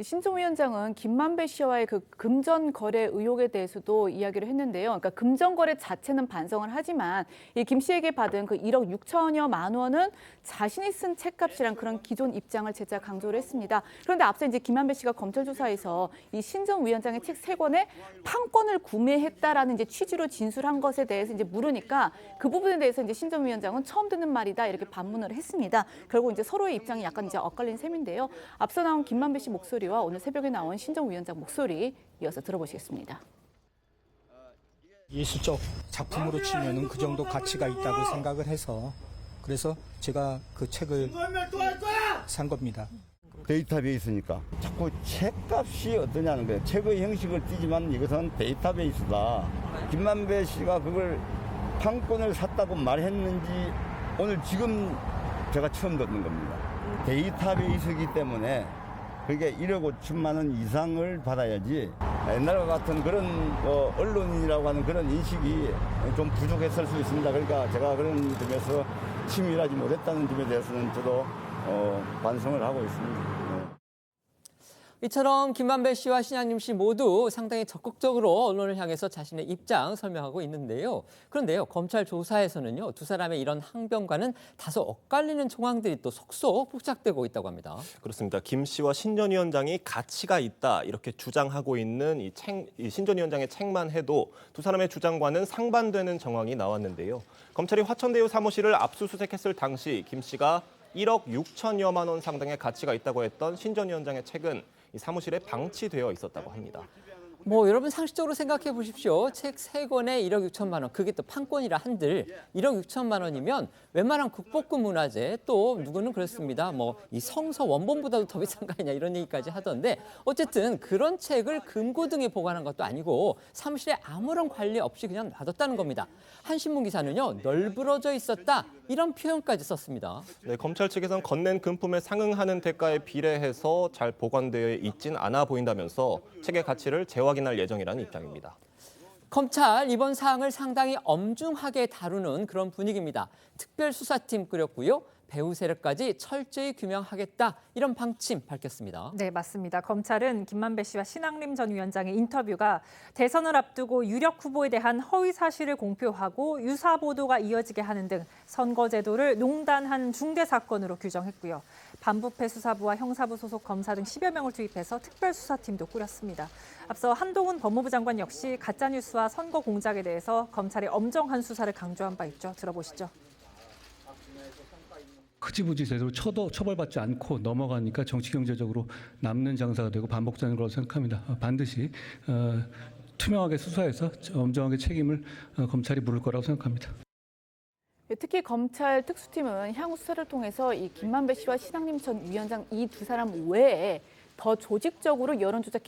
신 전 위원장은 김만배 씨와의 그 금전 거래 의혹에 대해서도 이야기를 했는데요. 그러니까 금전 거래 자체는 반성을 하지만 이 김 씨에게 받은 그 1억 6천여만 원은 자신이 쓴 책값이란 그런 기존 입장을 재차 강조를 했습니다. 그런데 앞서 이제 김만배 씨가 검찰 조사에서 이 신 전 위원장의 책 3권의 판권을 구매했다라는 이제 취지로 진술한 것에 대해서 이제 물으니까 그 부분에 대해서 이제 신 전 위원장은 처음 듣는 말이다 이렇게 반문을 했습니다. 결국 이제 서로의 입장이 약간 이제 엇갈린 셈인데요. 앞서 나온 김만배 씨 목소리와 오늘 새벽에 나온 신 전 위원장 목소리 이어서 들어보시겠습니다. 예술적 작품으로 치면은 그 정도 가치가 있다고 생각을 해서 그래서 제가 그 책을 산 겁니다. 데이터베이스니까 자꾸 책값이 어떠냐는 거예요. 책의 형식을 띠지만 이것은 데이터베이스다. 김만배 씨가 그걸 판권을 샀다고 말했는지 오늘 지금 제가 처음 듣는 겁니다. 데이터베이스이기 때문에 그게 1억 5천만 원 이상을 받아야지 옛날과 같은 그런 언론이라고 하는 그런 인식이 좀 부족했을 수 있습니다. 그러니까 제가 그런 점에서 치밀하지 못했다는 점에 대해서는 저도 반성을 하고 있습니다. 이처럼 김만배 씨와 신학림 씨 모두 상당히 적극적으로 언론을 향해서 자신의 입장 설명하고 있는데요. 그런데요, 검찰 조사에서는요, 두 사람의 이런 항변과는 다소 엇갈리는 정황들이 또 속속 포착되고 있다고 합니다. 그렇습니다. 김 씨와 신 전 위원장이 가치가 있다 이렇게 주장하고 있는 이 신 전 위원장의 책만 해도 두 사람의 주장과는 상반되는 정황이 나왔는데요. 검찰이 화천대유 사무실을 압수수색했을 당시 김 씨가 1억 6천여만 원 상당의 가치가 있다고 했던 신 전 위원장의 책은 이 사무실에 방치되어 있었다고 합니다. 여러분 상식적으로 생각해 보십시오. 책 3권에 1억 6천만 원, 그게 또 판권이라 한들 1억 6천만 원이면 웬만한 국보급 문화재, 또 누구는 그랬습니다. 이 성서 원본보다도 더 비싼 거 아니냐 이런 얘기까지 하던데 어쨌든 그런 책을 금고등에 보관한 것도 아니고 사무실에 아무런 관리 없이 그냥 놔뒀다는 겁니다. 한 신문 기사는요, 널브러져 있었다 이런 표현까지 썼습니다. 네, 검찰 측에선 건넨 금품에 상응하는 대가에 비례해서 잘 보관되어 있진 않아 보인다면서 책의 가치를 재확인할 예정이라는 입장입니다. 검찰 이번 사항을 상당히 엄중하게 다루는 그런 분위기입니다. 특별수사팀 꾸렸고요. 배후 세력까지 철저히 규명하겠다 이런 방침 밝혔습니다. 네, 맞습니다. 검찰은 김만배 씨와 신학림 전 위원장의 인터뷰가 대선을 앞두고 유력 후보에 대한 허위 사실을 공표하고 유사 보도가 이어지게 하는 등 선거제도를 농단한 중대 사건으로 규정했고요. 반부패 수사부와 형사부 소속 검사 등 10여 명을 투입해서 특별수사팀도 꾸렸습니다. 앞서 한동훈 법무부 장관 역시 가짜뉴스와 선거 공작에 대해서 검찰의 엄정한 수사를 강조한 바 있죠. 들어보시죠. 흐지부지 제대로 처벌받지 않고 넘어가니까 정치 경제적으로 남는 장사가 되고 반복되는 거라고 생각합니다. 반드시 투명하게 수사해서 엄정하게 책임을 검찰이 물을 거라고 생각합니다. 특히 검찰 특수팀은 향후 수사를 통해서 이 김만배 씨와 신학림 전 위원장 이 두 사람 외에 더 조직적으로 여론조작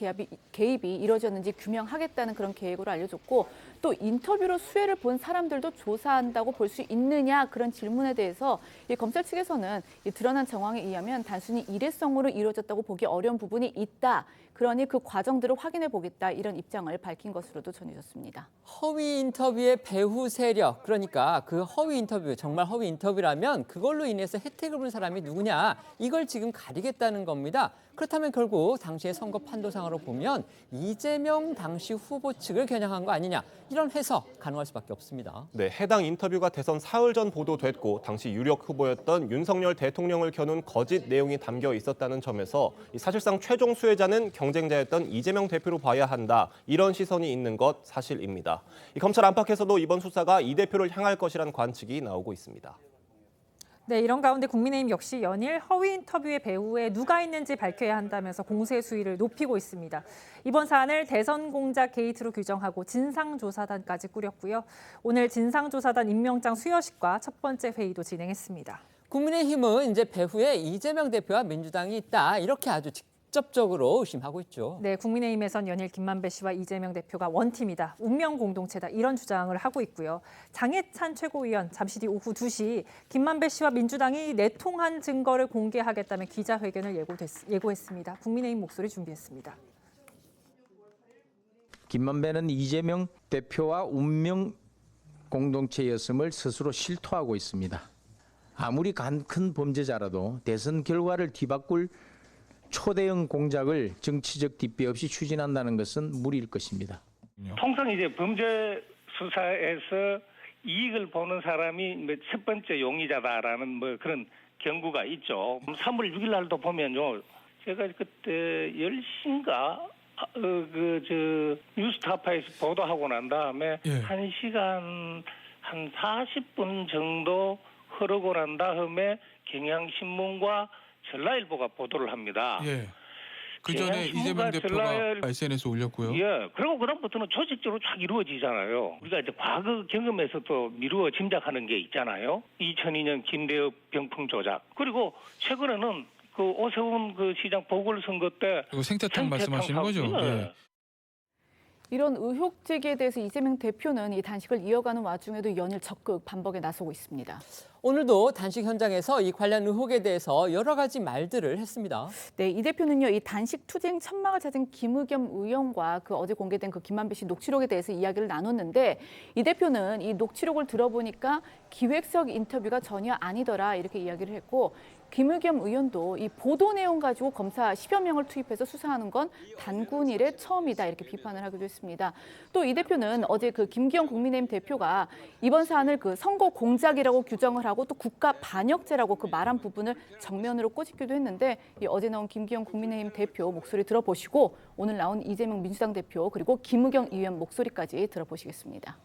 개입이 이루어졌는지 규명하겠다는 그런 계획으로 알려졌고, 또 인터뷰로 수혜를 본 사람들도 조사한다고 볼 수 있느냐 그런 질문에 대해서 이 검찰 측에서는 이 드러난 정황에 의하면 단순히 일회성으로 이루어졌다고 보기 어려운 부분이 있다. 그러니 그 과정들을 확인해 보겠다 이런 입장을 밝힌 것으로도 전해졌습니다. 허위 인터뷰의 배후 세력, 그러니까 그 허위 인터뷰, 정말 허위 인터뷰라면 그걸로 인해서 혜택을 본 사람이 누구냐, 이걸 지금 가리겠다는 겁니다. 그렇다면 결국 당시의 선거 판도상으로 보면 이재명 당시 후보 측을 겨냥한 거 아니냐, 이런 해석 가능할 수밖에 없습니다. 네, 해당 인터뷰가 대선 사흘 전 보도됐고 당시 유력 후보였던 윤석열 대통령을 겨눈 거짓 내용이 담겨 있었다는 점에서 사실상 최종 수혜자는 경쟁자였던 이재명 대표로 봐야 한다, 이런 시선이 있는 것 사실입니다. 검찰 안팎에서도 이번 수사가 이 대표를 향할 것이란 관측이 나오고 있습니다. 네, 이런 가운데 국민의힘 역시 연일 허위 인터뷰의 배후에 누가 있는지 밝혀야 한다면서 공세 수위를 높이고 있습니다. 이번 사안을 대선 공작 게이트로 규정하고 진상조사단까지 꾸렸고요. 오늘 진상조사단 임명장 수여식과 첫 번째 회의도 진행했습니다. 국민의힘은 이제 배후에 이재명 대표와 민주당이 있다, 이렇게 아주 직접적으로 의심하고 있죠. 네, 국민의힘에선 연일 김만배 씨와 이재명 대표가 원팀이다, 운명 공동체다, 이런 주장을 하고 있고요. 장해찬 최고위원 잠시 뒤 오후 2시 김만배 씨와 민주당이 내통한 증거를 공개하겠다며 기자회견을 예고했습니다. 국민의힘 목소리 준비했습니다. 김만배는 이재명 대표와 운명 공동체였음을 스스로 실토하고 있습니다. 아무리 큰 범죄자라도 대선 결과를 뒤바꿀 초대형 공작을 정치적 뒷배 없이 추진한다는 것은 무리일 것입니다. 통상 이제 범죄 수사에서 이익을 보는 사람이 첫 번째 용의자다라는 그런 경구가 있죠. 3월 6일 날도 보면요, 제가 그때 10시인가 뉴스타파에서 보도하고 난 다음에 1시간 한 40분 정도 흐르고 난 다음에 경향신문과 전라일보가 보도를 합니다. 예. 그 전에 이재명 대표가 SNS에 올렸고요. 예. 그리고 그다음부터는 조직적으로 쫙 이루어지잖아요. 우리가 이제 과거 경험에서도 미루어 짐작하는 게 있잖아요. 2002년 김대엽 병풍 조작. 그리고 최근에는 그 오세훈 그 시장 보궐선거 때 이거 생태탕 말씀하시는 거죠? 예. 이런 의혹 제기에 대해서 이재명 대표는 이 단식을 이어가는 와중에도 연일 적극 반박에 나서고 있습니다. 오늘도 단식 현장에서 이 관련 의혹에 대해서 여러 가지 말들을 했습니다. 네, 이 대표는요, 이 단식 투쟁 천막을 찾은 김의겸 의원과 그 어제 공개된 그 김만배 씨 녹취록에 대해서 이야기를 나눴는데, 이 대표는 이 녹취록을 들어보니까 기획적 인터뷰가 전혀 아니더라, 이렇게 이야기를 했고, 김의겸 의원도 이 보도 내용 가지고 검사 10여 명을 투입해서 수사하는 건 단군 이래 처음이다, 이렇게 비판을 하기도 했습니다. 또 이 대표는 어제 그 김기현 국민의힘 대표가 이번 사안을 그 선거 공작이라고 규정을 하고 또 국가 반역죄라고 그 말한 부분을 정면으로 꼬집기도 했는데, 이 어제 나온 김기현 국민의힘 대표 목소리 들어보시고 오늘 나온 이재명 민주당 대표 그리고 김의겸 의원 목소리까지 들어보시겠습니다.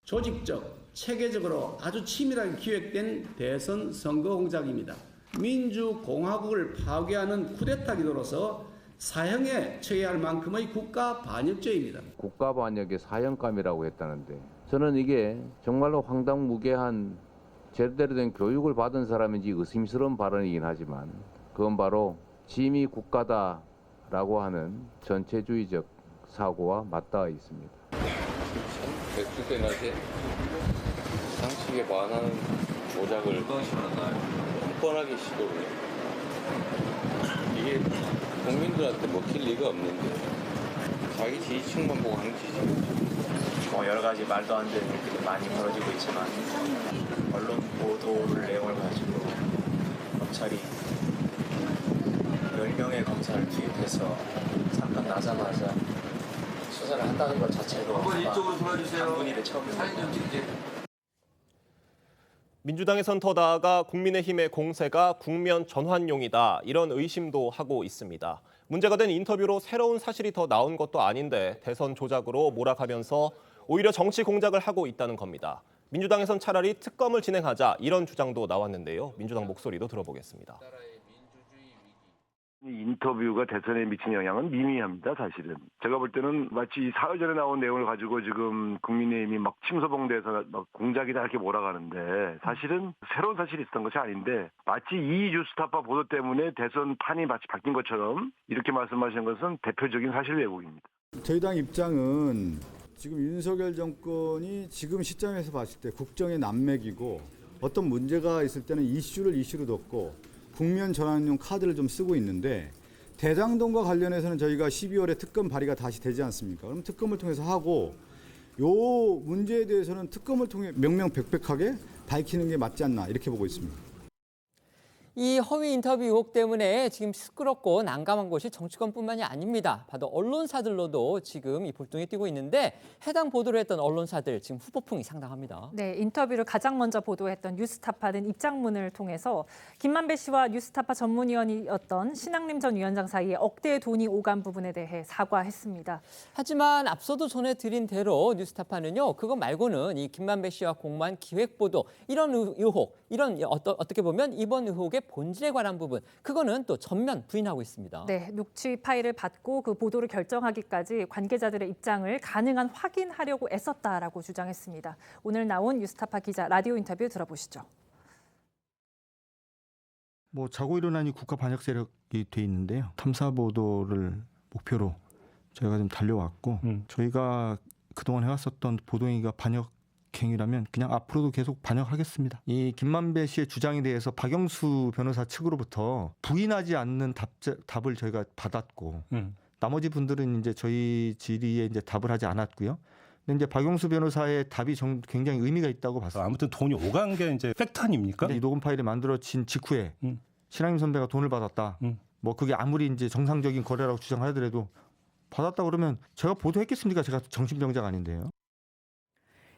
조직적, 체계적으로 아주 치밀하게 기획된 대선 선거 공작입니다. 민주공화국을 파괴하는 쿠데타 기도로서 사형에 처해야 할 만큼의 국가 반역죄입니다. 국가 반역의 사형감이라고 했다는데, 저는 이게 정말로 황당무계한 제대로 된 교육을 받은 사람인지 의심스러운 발언이긴 하지만 그건 바로 짐이 국가다라고 하는 전체주의적 사고와 맞닿아 있습니다. 맥주 때 낮에 상식에 반하는 조작을 뻔뻔하게 시도를 해요. 이게 국민들한테 먹힐 리가 없는데 자기 지지층만 보고 하는 짓이죠. 여러 가지 말도 안 되는 일들이 많이 벌어지고 있지만 언론 보도를 내용을 가지고 검찰이 10명의 검사를 투입해서 사건 나자마자 수사를 한다는 것 자체도 단군일의 처음입니다. 민주당에선 더 나아가 국민의힘의 공세가 국면 전환용이다, 이런 의심도 하고 있습니다. 문제가 된 인터뷰로 새로운 사실이 더 나온 것도 아닌데 대선 조작으로 몰아가면서 오히려 정치 공작을 하고 있다는 겁니다. 민주당에선 차라리 특검을 진행하자, 이런 주장도 나왔는데요. 민주당 목소리도 들어보겠습니다. 인터뷰가 대선에 미친 영향은 미미합니다, 사실은. 제가 볼 때는 마치 사흘 전에 나온 내용을 가지고 지금 국민의힘이 막 침소봉대해서 막 공작이다 이렇게 몰아가는데, 사실은 새로운 사실이 있었던 것이 아닌데 마치 이 뉴스타파 보도 때문에 대선 판이 마치 바뀐 것처럼 이렇게 말씀하시는 것은 대표적인 사실 왜곡입니다. 저희 당 입장은 지금 윤석열 정권이 지금 시점에서 봤을 때 국정의 난맥이고, 어떤 문제가 있을 때는 이슈를 이슈로 덮고 국면 전환용 카드를 좀 쓰고 있는데, 대장동과 관련해서는 저희가 12월에 특검 발의가 다시 되지 않습니까? 그럼 특검을 통해서 하고 요 문제에 대해서는 특검을 통해 명명백백하게 밝히는 게 맞지 않나 이렇게 보고 있습니다. 이 허위 인터뷰 의혹 때문에 지금 시끄럽고 난감한 곳이 정치권뿐만이 아닙니다. 바로 언론사들로도 지금 이 볼등이 뛰고 있는데 해당 보도를 했던 언론사들 지금 후보풍이 상당합니다. 네, 인터뷰를 가장 먼저 보도했던 뉴스타파는 입장문을 통해서 김만배 씨와 뉴스타파 전문위원이었던 신앙림 전 위원장 사이에 억대의 돈이 오간 부분에 대해 사과했습니다. 하지만 앞서도 전해드린 대로 뉴스타파는요, 그거 말고는 이 김만배 씨와 공모한 기획보도 이런 의혹, 이런 어떻게 보면 이번 의혹의 본질에 관한 부분, 그거는 또 전면 부인하고 있습니다. 네, 녹취 파일을 받고 그 보도를 결정하기까지 관계자들의 입장을 가능한 확인하려고 애썼다라고 주장했습니다. 오늘 나온 뉴스타파 기자 라디오 인터뷰 들어보시죠. 자고 일어나니 국가 반역 세력이 돼 있는데요. 탐사 보도를 목표로 저희가 좀 달려왔고 저희가 그동안 해왔었던 보도 행위가 반역 행위라면 그냥 앞으로도 계속 반영하겠습니다. 이 김만배 씨의 주장에 대해서 박영수 변호사 측으로부터 부인하지 않는 답을 저희가 받았고 나머지 분들은 이제 저희 질의에 이제 답을 하지 않았고요. 근데 이제 박영수 변호사의 답이 굉장히 의미가 있다고 봤어요. 아무튼 돈이 오간 게 이제 팩트 아닙니까? 이 녹음 파일이 만들어진 직후에 신앙임 선배가 돈을 받았다. 그게 아무리 이제 정상적인 거래라고 주장하더라도 받았다 그러면 제가 보도했겠습니까? 제가 정신병자가 아닌데요.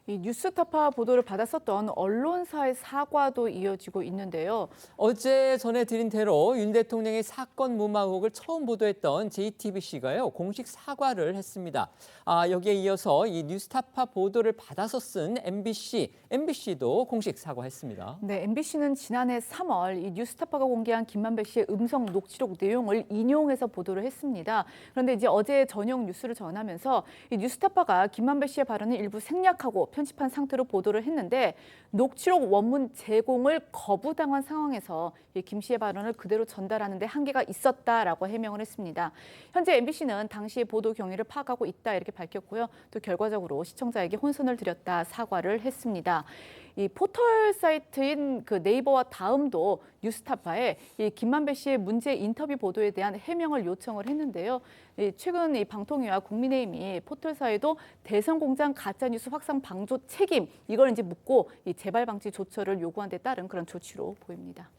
이 뉴스타파 보도를 받았었던 언론사의 사과도 이어지고 있는데요. 어제 전해드린 대로 윤 대통령의 사건 무마 의혹을 처음 보도했던 JTBC가요, 공식 사과를 했습니다. 여기에 이어서 이 뉴스타파 보도를 받아서 쓴 MBC도 공식 사과했습니다. 네, MBC는 지난해 3월 이 뉴스타파가 공개한 김만배 씨의 음성 녹취록 내용을 인용해서 보도를 했습니다. 그런데 이제 어제 저녁 뉴스를 전하면서 이 뉴스타파가 김만배 씨의 발언을 일부 생략하고 편집한 상태로 보도를 했는데 녹취록 원문 제공을 거부당한 상황에서 김 씨의 발언을 그대로 전달하는 데 한계가 있었다라고 해명을 했습니다. 현재 MBC는 당시의 보도 경위를 파악하고 있다 이렇게 밝혔고요. 또 결과적으로 시청자에게 혼선을 드렸다 사과를 했습니다. 이 포털 사이트인 그 네이버와 다음도 뉴스타파에 이 김만배 씨의 문제 인터뷰 보도에 대한 해명을 요청을 했는데요. 최근 이 방통위와 국민의힘이 포털사에도 대선 공장 가짜뉴스 확산 방조 책임 이걸 이제 묻고 이 재발 방지 조처를 요구한 데 따른 그런 조치로 보입니다.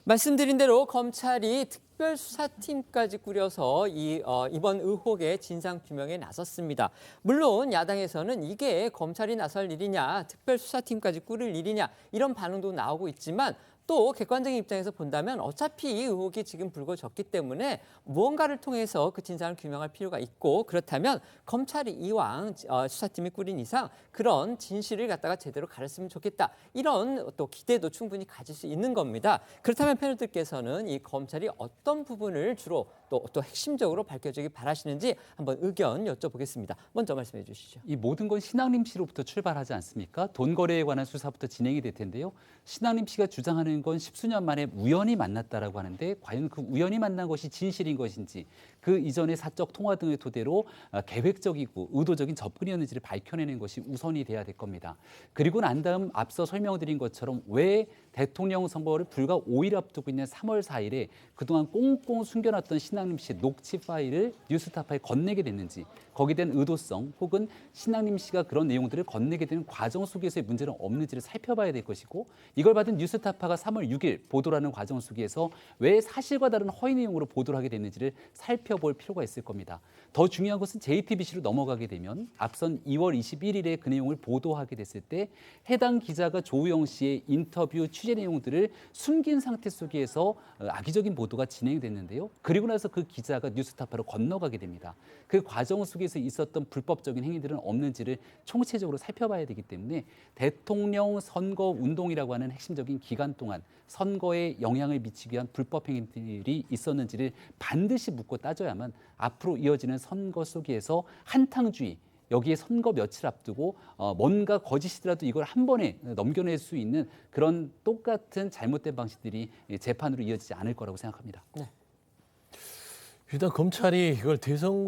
말씀드린 대로 검찰이 특별수사팀까지 꾸려서 이번 의혹의 진상규명에 나섰습니다. 물론 야당에서는 이게 검찰이 나설 일이냐, 특별수사팀까지 꾸릴 일이냐 이런 반응도 나오고 있지만 또 객관적인 입장에서 본다면 어차피 이 의혹이 지금 불거졌기 때문에 무언가를 통해서 그 진상을 규명할 필요가 있고 그렇다면 검찰이 이왕 수사팀이 꾸린 이상 그런 진실을 갖다가 제대로 가렸으면 좋겠다. 이런 또 기대도 충분히 가질 수 있는 겁니다. 그렇다면 패널들께서는 이 검찰이 어떤 부분을 주로 또 핵심적으로 밝혀주기 바라시는지 한번 의견 여쭤보겠습니다. 먼저 말씀해 주시죠. 이 모든 건 신앙림 씨로부터 출발하지 않습니까? 돈 거래에 관한 수사부터 진행이 될 텐데요. 신앙림 씨가 주장하는 건 십수년 만에 우연히 만났다라고 하는데 과연 그 우연히 만난 것이 진실인 것인지 그 이전의 사적 통화 등을 토대로 계획적이고 의도적인 접근이었는지를 밝혀내는 것이 우선이 돼야 될 겁니다. 그리고 난 다음 앞서 설명드린 것처럼 왜 대통령 선거를 불과 5일 앞두고 있는 3월 4일에 그동안 꽁꽁 숨겨놨던 신앙림 씨의 녹취 파일을 뉴스타파에 건네게 됐는지 거기에 대한 의도성 혹은 신앙림 씨가 그런 내용들을 건네게 되는 과정 속에서의 문제는 없는지를 살펴봐야 될 것이고 이걸 받은 뉴스타파가 3월 6일 보도라는 과정 속에서 왜 사실과 다른 허위 내용으로 보도를 하게 됐는지를 살펴볼 필요가 있을 겁니다. 더 중요한 것은 JTBC로 넘어가게 되면 앞선 2월 21일에 그 내용을 보도하게 됐을 때 해당 기자가 조우영 씨의 인터뷰 취재 내용들을 숨긴 상태 속에서 악의적인 보도가 진행됐는데요. 그리고 나서 그 기자가 뉴스타파로 건너가게 됩니다. 그 과정 속에서 있었던 불법적인 행위들은 없는지를 총체적으로 살펴봐야 되기 때문에 대통령 선거 운동이라고 하는 핵심적인 기간 동안 선거에 영향을 미치기 위한 불법 행위들이 있었는지를 반드시 묻고 따져야만 앞으로 이어지는 선거 속에서 한탕주의 여기에 선거 며칠 앞두고 뭔가 거짓이더라도 이걸 한 번에 넘겨낼 수 있는 그런 똑같은 잘못된 방식들이 재판으로 이어지지 않을 거라고 생각합니다. 네. 일단 검찰이 이걸 대선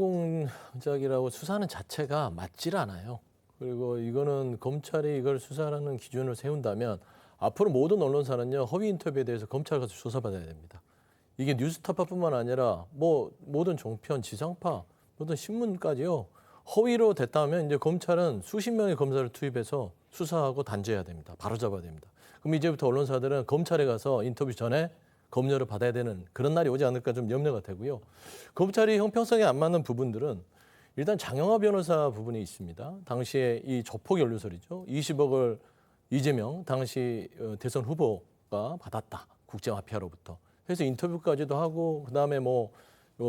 공작이라고 수사하는 자체가 맞질 않아요. 그리고 이거는 검찰이 이걸 수사하는 기준을 세운다면 앞으로 모든 언론사는요 허위 인터뷰에 대해서 검찰 가서 조사받아야 됩니다. 이게 뉴스타파뿐만 아니라 뭐 모든 종편, 지상파, 모든 신문까지요. 허위로 됐다면 이제 검찰은 수십 명의 검사를 투입해서 수사하고 단죄해야 됩니다. 바로잡아야 됩니다. 그럼 이제부터 언론사들은 검찰에 가서 인터뷰 전에 검열을 받아야 되는 그런 날이 오지 않을까 좀 염려가 되고요. 검찰이 형평성에 안 맞는 부분들은 일단 장영하 변호사 부분이 있습니다. 당시에 이 조폭 연루설이죠. 20억을 이재명 당시 대선 후보가 받았다. 국제마피아로부터. 그래서 인터뷰까지도 하고 그다음에 뭐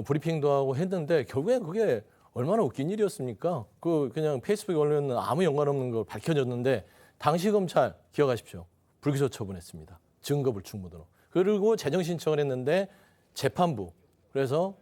브리핑도 하고 했는데 결국엔 그게 얼마나 웃긴 일이었습니까? 그냥 페이스북에 올려놓는 아무 연관 없는 걸 밝혀졌는데 당시 검찰 기억하십시오. 불기소 처분했습니다. 증거 불충 묻으로. 그리고 재정 신청을 했는데 재판부 그래서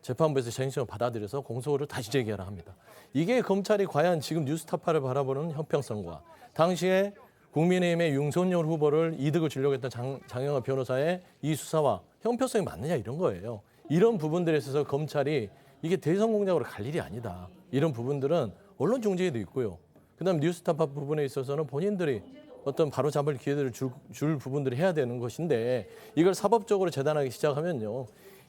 재판부에서 재정 신청을 받아들여서 공소를 다시 제기하라 합니다. 이게 검찰이 과연 지금 뉴스타파를 바라보는 형평성과 당시에 국민의힘의 윤석열 후보를 이득을 주려고 했던 장영하 변호사의 이 수사와 형평성이 맞느냐 이런 거예요. 이런 부분들에 있어서 검찰이 이게 대선 공작으로 갈 일이 아니다. 이런 부분들은 언론 중재에도 있고요. 그다음 뉴스타파 부분에 있어서는 본인들이 어떤 바로잡을 기회들을 줄 부분들을 해야 되는 것인데 이걸 사법적으로 재단하기 시작하면요.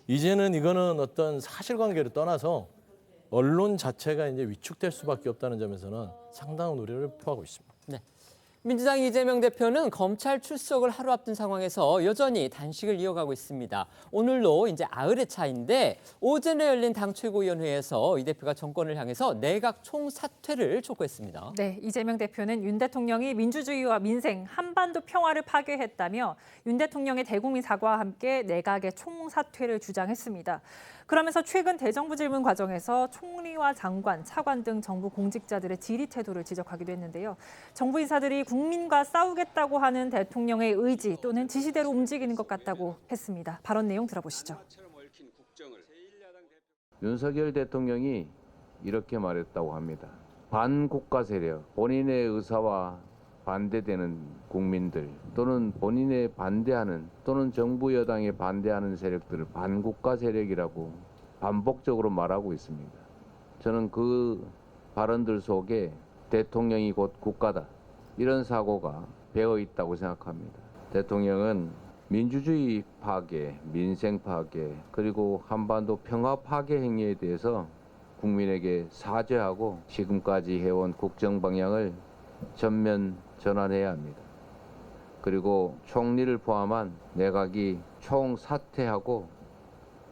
이제는 이거는 어떤 사실관계를 떠나서 언론 자체가 이제 위축될 수밖에 없다는 점에서는 상당한 우려를 표하고 있습니다. 네. 민주당 이재명 대표는 검찰 출석을 하루 앞둔 상황에서 여전히 단식을 이어가고 있습니다. 오늘로 이제 90회 차인데 오전에 열린 당 최고위원회에서 이 대표가 정권을 향해서 내각 총사퇴를 촉구했습니다. 네, 이재명 대표는 윤 대통령이 민주주의와 민생, 한반도 평화를 파괴했다며 윤 대통령의 대국민 사과와 함께 내각의 총사퇴를 주장했습니다. 그러면서 최근 대정부 질문 과정에서 총리와 장관, 차관 등 정부 공직자들의 질의 태도를 지적하기도 했는데요. 정부 인사들이 국민과 싸우겠다고 하는 대통령의 의지 또는 지시대로 움직이는 것 같다고 했습니다. 발언 내용 들어보시죠. 윤석열 대통령이 이렇게 말했다고 합니다. 반국가 세력, 본인의 의사와 반대되는 국민들 또는 본인의 반대하는 또는 정부 여당에 반대하는 세력들을 반국가 세력이라고 반복적으로 말하고 있습니다. 저는 그 발언들 속에 대통령이 곧 국가다 이런 사고가 배어 있다고 생각합니다. 대통령은 민주주의 파괴, 민생 파괴 그리고 한반도 평화 파괴 행위에 대해서 국민에게 사죄하고 지금까지 해온 국정 방향을 전면 전환해야 합니다. 그리고 총리를 포함한 내각이 총사퇴하고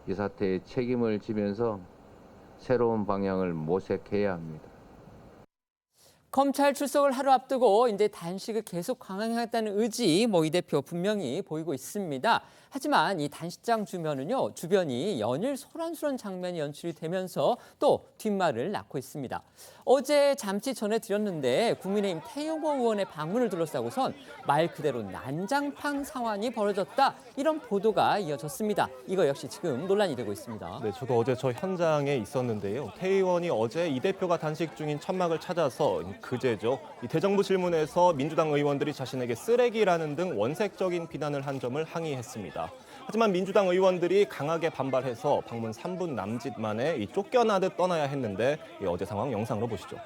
이 사태에 책임을 지면서 새로운 방향을 모색해야 합니다. 검찰 출석을 하루 앞두고 이제 단식을 계속 강행하겠다는 의지 이 대표 분명히 보이고 있습니다. 하지만 이 단식장 주변이 연일 소란스러운 장면이 연출이 되면서 또 뒷말을 낳고 있습니다. 어제 잠시 전해드렸는데 국민의힘 태영호 의원의 방문을 둘러싸고선 말 그대로 난장판 상황이 벌어졌다. 이런 보도가 이어졌습니다. 이거 역시 지금 논란이 되고 있습니다. 네, 저도 어제 저 현장에 있었는데요. 태 의원이 어제 이 대표가 단식 중인 천막을 찾아서 그제죠. 이 대정부 질문에서 민주당 의원들이 자신에게 쓰레기라는 등 원색적인 비난을 한 점을 항의했습니다. 하지만 민주당 의원들이 강하게 반발해서 방문 3분 남짓 만에 쫓겨나듯 떠나야 했는데 어제 상황 영상으로 보시죠.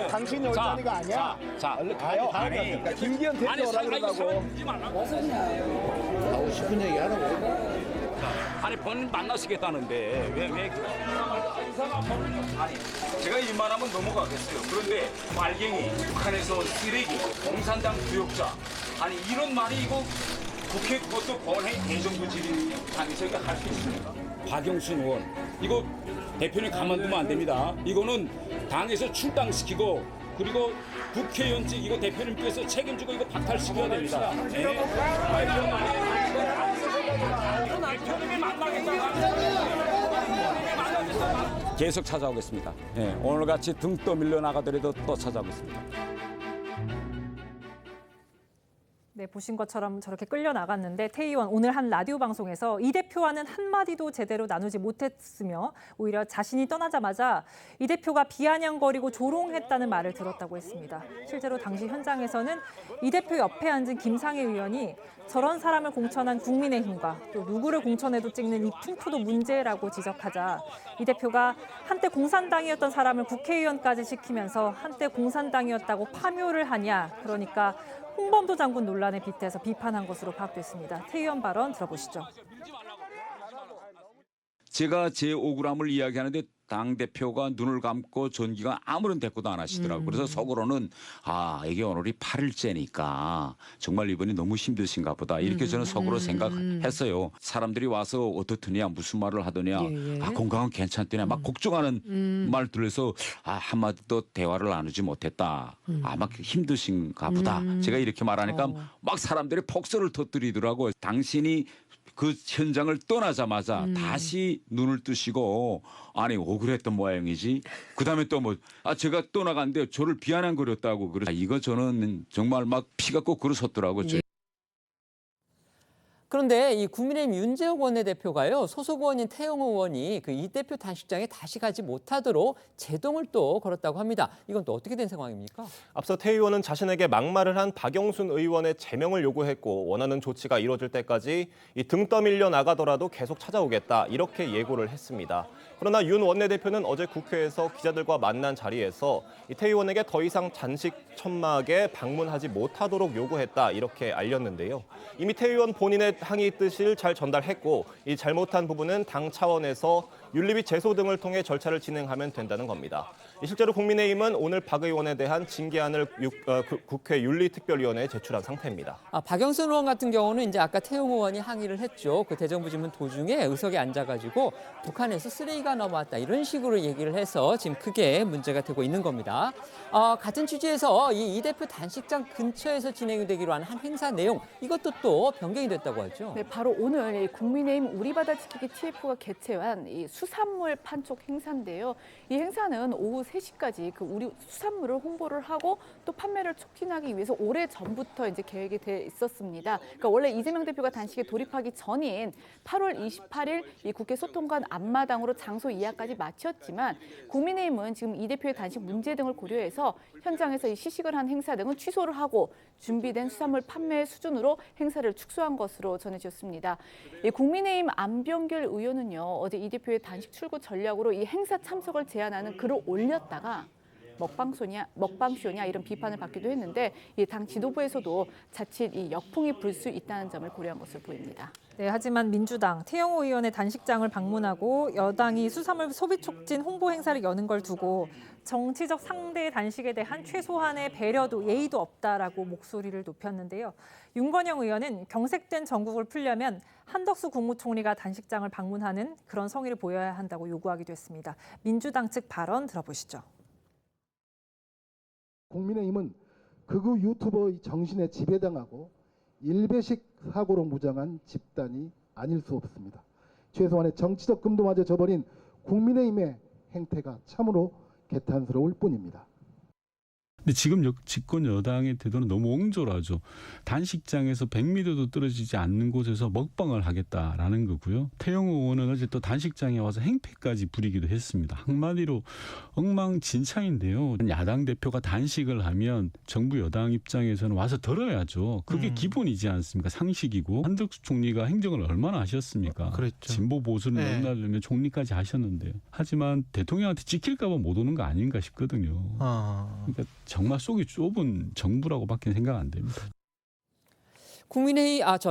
당신 열자리가 아니야. 자, 얼른 가요. 김기현 대표 오라 그러다고. 하고 싶은 얘기 하라고. 아니 본인 만나시겠다는데 왜 제가 일만 하면 넘어가겠어요. 그런데 말갱이, 북한에서 쓰레기, 공산당 구역자 아니 이런 말이 이거 국회 그것도 권해 대정부 질의장에서 이거 할 수 있습니까? 박영순 의원 이거 대표님 가만두면 안 됩니다. 이거는 당에서 출당시키고 그리고 국회의원직 이거 대표님께서 책임지고 이거 박탈시켜야 됩니다. 계속 찾아오겠습니다. 오늘같이 등 떠밀려 나가더라도 또 찾아오겠습니다. 네, 보신 것처럼 저렇게 끌려 나갔는데 태 의원 오늘 한 라디오 방송에서 이 대표와는 한마디도 제대로 나누지 못했으며 오히려 자신이 떠나자마자 이 대표가 비아냥거리고 조롱했다는 말을 들었다고 했습니다. 실제로 당시 현장에서는 이 대표 옆에 앉은 김상희 의원이 저런 사람을 공천한 국민의힘과 또 누구를 공천해도 찍는 이 풍토도 문제라고 지적하자 이 대표가 한때 공산당이었던 사람을 국회의원까지 시키면서 한때 공산당이었다고 파묘를 하냐, 그러니까 홍범도 장군 논란에 빗대서 비판한 것으로 파악됐습니다. 태 의원 발언 들어보시죠. 제가 제 억울함을 이야기하는데 당대표가 눈을 감고 전기가 아무런 대꾸도 안 하시더라고요. 그래서 속으로는 이게 오늘이 8일째니까 정말 이번이 너무 힘드신가 보다. 이렇게 저는 속으로 생각했어요. 사람들이 와서 어떻더냐, 무슨 말을 하더냐, 건강은 괜찮더냐, 막 걱정하는 말 들어서 한마디도 대화를 나누지 못했다. 막 힘드신가 보다. 제가 이렇게 말하니까 막 사람들이 폭설을 터뜨리더라고요. 당신이 그 현장을 떠나자마자 다시 눈을 뜨시고 아니 억울했던 모양이지. 그다음에 또 제가 떠나갔는데 저를 비아냥거렸다고 그래. 이거 저는 정말 막 피가 꼭 솟더라고요. 그런데 이 국민의힘 윤재욱 원내대표가요, 소속 의원인 태영호 의원이 그 이 대표 단식장에 다시 가지 못하도록 제동을 또 걸었다고 합니다. 이건 또 어떻게 된 상황입니까? 앞서 태 의원은 자신에게 막말을 한 박영순 의원의 제명을 요구했고 원하는 조치가 이루어질 때까지 등 떠밀려 나가더라도 계속 찾아오겠다, 이렇게 예고를 했습니다. 그러나 윤 원내대표는 어제 국회에서 기자들과 만난 자리에서 태 의원에게 더 이상 단식 천막에 방문하지 못하도록 요구했다, 이렇게 알렸는데요. 이미 태 의원 본인의 항의 뜻을 잘 전달했고 이 잘못한 부분은 당 차원에서 윤리 및 제소 등을 통해 절차를 진행하면 된다는 겁니다. 실제로 국민의힘은 오늘 박 의원에 대한 징계안을 국회 윤리특별위원회에 제출한 상태입니다. 박영순 의원 같은 경우는 이제 아까 태용 의원이 항의를 했죠. 그 대정부질문 도중에 의석에 앉아가지고 북한에서 쓰레기가 넘어왔다, 이런 식으로 얘기를 해서 지금 크게 문제가 되고 있는 겁니다. 같은 취지에서 이 대표 단식장 근처에서 진행이 되기로 한 행사 내용, 이것도 또 변경이 됐다고 하죠. 네, 바로 오늘 국민의힘 우리 바다 지키기 TF가 개최한 이 수산물 판촉 행사인데요. 이 행사는 오후 3시까지 그 우리 수산물을 홍보를 하고 또 판매를 촉진하기 위해서 오래 전부터 이제 계획이 돼 있었습니다. 그러니까 원래 이재명 대표가 단식에 돌입하기 전인 8월 28일 이 국회 소통관 앞마당으로 장소 예약까지 마쳤지만 국민의힘은 지금 이 대표의 단식 문제 등을 고려해서 현장에서 이 시식을 한 행사 등은 취소를 하고 준비된 수산물 판매 수준으로 행사를 축소한 것으로 전해졌습니다. 국민의힘 안병길 의원은요, 어제 이 대표의 단식 출구 전략으로 이 행사 참석을 제안하는 글을 올렸다가 먹방쇼냐 이런 비판을 받기도 했는데 당 지도부에서도 자칫 이 역풍이 불 수 있다는 점을 고려한 것으로 보입니다. 네, 하지만 민주당 태영호 의원의 단식장을 방문하고 여당이 수산물 소비 촉진 홍보 행사를 여는 걸 두고 정치적 상대의 단식에 대한 최소한의 배려도 예의도 없다라고 목소리를 높였는데요. 윤건영 의원은 경색된 정국을 풀려면 한덕수 국무총리가 단식장을 방문하는 그런 성의를 보여야 한다고 요구하기도 했습니다. 민주당 측 발언 들어보시죠. 국민의힘은 극우 유튜버의 정신에 지배당하고 일배식 사고로 무장한 집단이 아닐 수 없습니다. 최소한의 정치적 금도마저 저버린 국민의힘의 행태가 참으로 개탄스러울 뿐입니다. 근데 지금 집권 여당의 태도는 너무 옹졸하죠. 단식장에서 100m도 떨어지지 않는 곳에서 먹방을 하겠다라는 거고요. 태영호 의원은 어제 또 단식장에 와서 행패까지 부리기도 했습니다. 한마디로 엉망진창인데요. 야당 대표가 단식을 하면 정부 여당 입장에서는 와서 들어야죠. 그게 기본이지 않습니까? 상식이고. 한덕수 총리가 행정을 얼마나 하셨습니까? 그랬죠. 진보 보수를 넘나들며 총리까지 하셨는데요. 하지만 대통령한테 찍힐까 봐 못 오는 거 아닌가 싶거든요. 그러니까 정말 속이 좁은 정부라고밖에 생각 안 됩니다.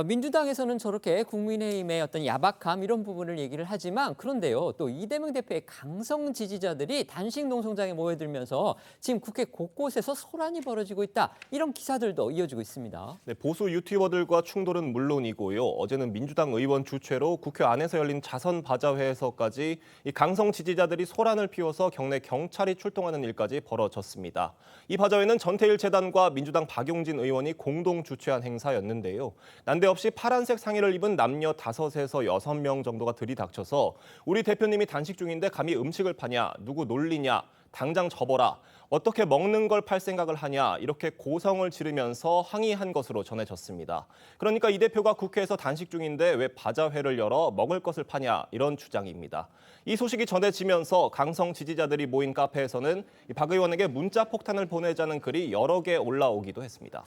민주당에서는 저렇게 국민의힘의 어떤 야박함 이런 부분을 얘기를 하지만 그런데요, 또 이재명 대표의 강성 지지자들이 단식 농성장에 모여들면서 지금 국회 곳곳에서 소란이 벌어지고 있다, 이런 기사들도 이어지고 있습니다. 네, 보수 유튜버들과 충돌은 물론이고요. 어제는 민주당 의원 주최로 국회 안에서 열린 자선 바자회에서까지 이 강성 지지자들이 소란을 피워서 경내 경찰이 출동하는 일까지 벌어졌습니다. 이 바자회는 전태일 재단과 민주당 박용진 의원이 공동 주최한 행사였는데요. 난데없이 파란색 상의를 입은 남녀 5에서 6명 정도가 들이닥쳐서 우리 대표님이 단식 중인데 감히 음식을 파냐, 누구 놀리냐, 당장 접어라. 어떻게 먹는 걸 팔 생각을 하냐 이렇게 고성을 지르면서 항의한 것으로 전해졌습니다. 그러니까 이 대표가 국회에서 단식 중인데 왜 바자회를 열어 먹을 것을 파냐 이런 주장입니다. 이 소식이 전해지면서 강성 지지자들이 모인 카페에서는 박 의원에게 문자 폭탄을 보내자는 글이 여러 개 올라오기도 했습니다.